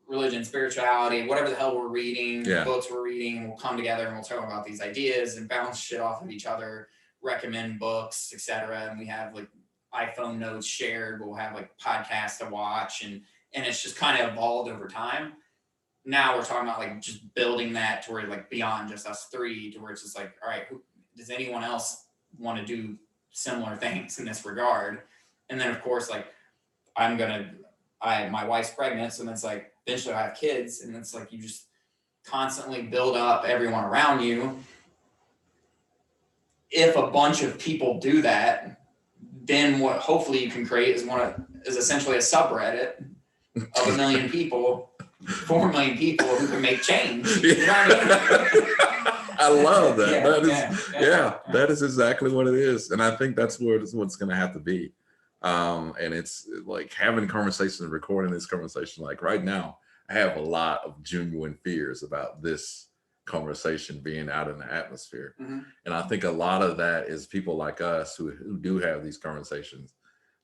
religion, spirituality, whatever the hell we're reading, books we're reading. We'll come together and we'll talk about these ideas and bounce shit off of each other, recommend books, etc. And we have like iPhone notes shared. We'll have like podcasts to watch, and it's just kind of evolved over time. Now we're talking about like just building that to where like beyond just us three, to where it's just like, all right, does anyone else want to do similar things in this regard? And then of course, like my wife's pregnant, so then it's like eventually I have kids, and it's like you just constantly build up everyone around you. If a bunch of people do that, then what hopefully you can create is essentially a subreddit of 1 million people, 4 million people who can make change. You know what I mean? I love that. That is exactly what it is. And I think that's what's going to have to be. And it's like having conversations, recording this conversation. Like right now, I have a lot of genuine fears about this conversation being out in the atmosphere. Mm-hmm. And I think a lot of that is people like us who do have these conversations.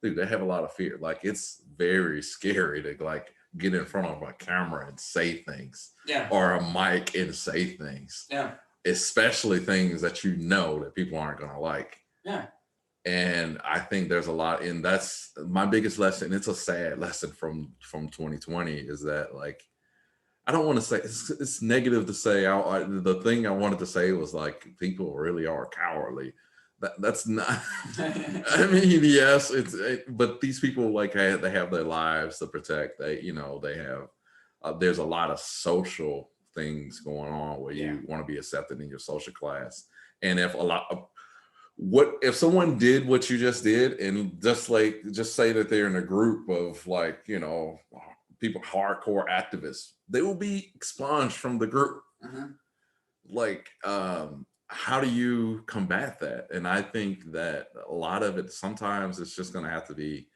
Dude, they have a lot of fear. Like it's very scary to like get in front of a camera and say things, or a mic and say things, especially things that you know that people aren't gonna like. And I think there's a lot, and that's my biggest lesson. It's a sad lesson from 2020 is that like, I don't want to say it's negative to say. The thing I wanted to say was like, people really are cowardly. That's not. I mean, yes, but these people like they have their lives to protect. They have. There's a lot of social things going on where you want to be accepted in your social class, and if a lot of what if someone did what you just did, and just say that they're in a group of like, people, hardcore activists, they will be expunged from the group. Like, how do you combat that? And I think that a lot of it, sometimes it's just going to have to be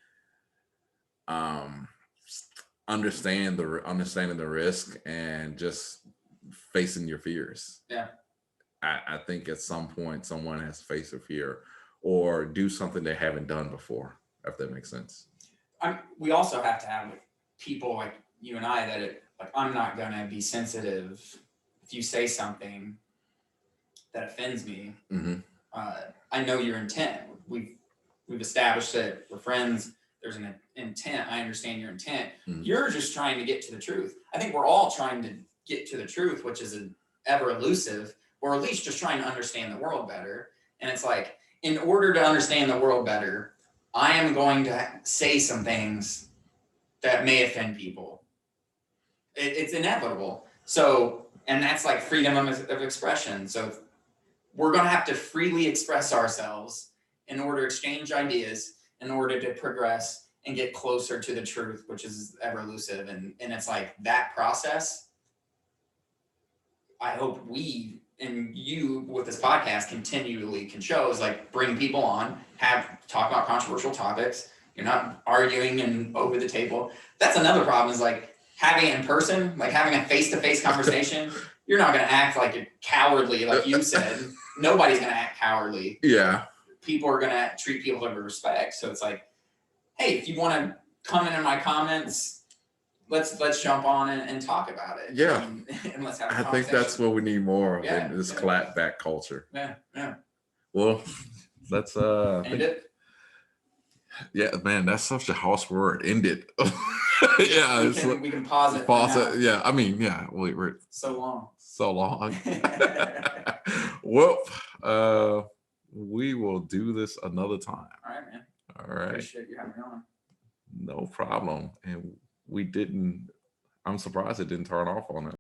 understanding the risk and just facing your fears. Yeah. I think at some point someone has to face a fear or do something they haven't done before, if that makes sense. We also have to have people like you and I that I'm not going to be sensitive if you say something that offends me. I know your intent. We've established that we're friends. There's an intent. I understand your intent. You're just trying to get to the truth. I think we're all trying to get to the truth, which is ever elusive, or at least just trying to understand the world better. And it's like, in order to understand the world better, I am going to say some things that may offend people. It's inevitable. So, and that's like freedom of expression. So we're going to have to freely express ourselves in order to exchange ideas, in order to progress and get closer to the truth, which is ever elusive. And it's like that process. I hope we and you with this podcast continually can show is like bring people on, talk about controversial topics. You're not arguing and over the table. That's another problem is like having it in person, like having a face-to-face conversation. You're not going to act like a cowardly, like you said. Nobody's going to act cowardly. Yeah. People are going to treat people with respect. So it's like, hey, if you want to comment in my comments, let's jump on and talk about it. Yeah. And let's have a I think that's what we need more of in this clapback culture. Yeah. Well, let's end it. Yeah, man, that's such a harsh word. End it. Yeah, we can pause it. Pause it. Yeah, I mean, yeah, we're so long. Well, we will do this another time. All right, man. All right. Appreciate you having me on. No problem. And I'm surprised it didn't turn off on it.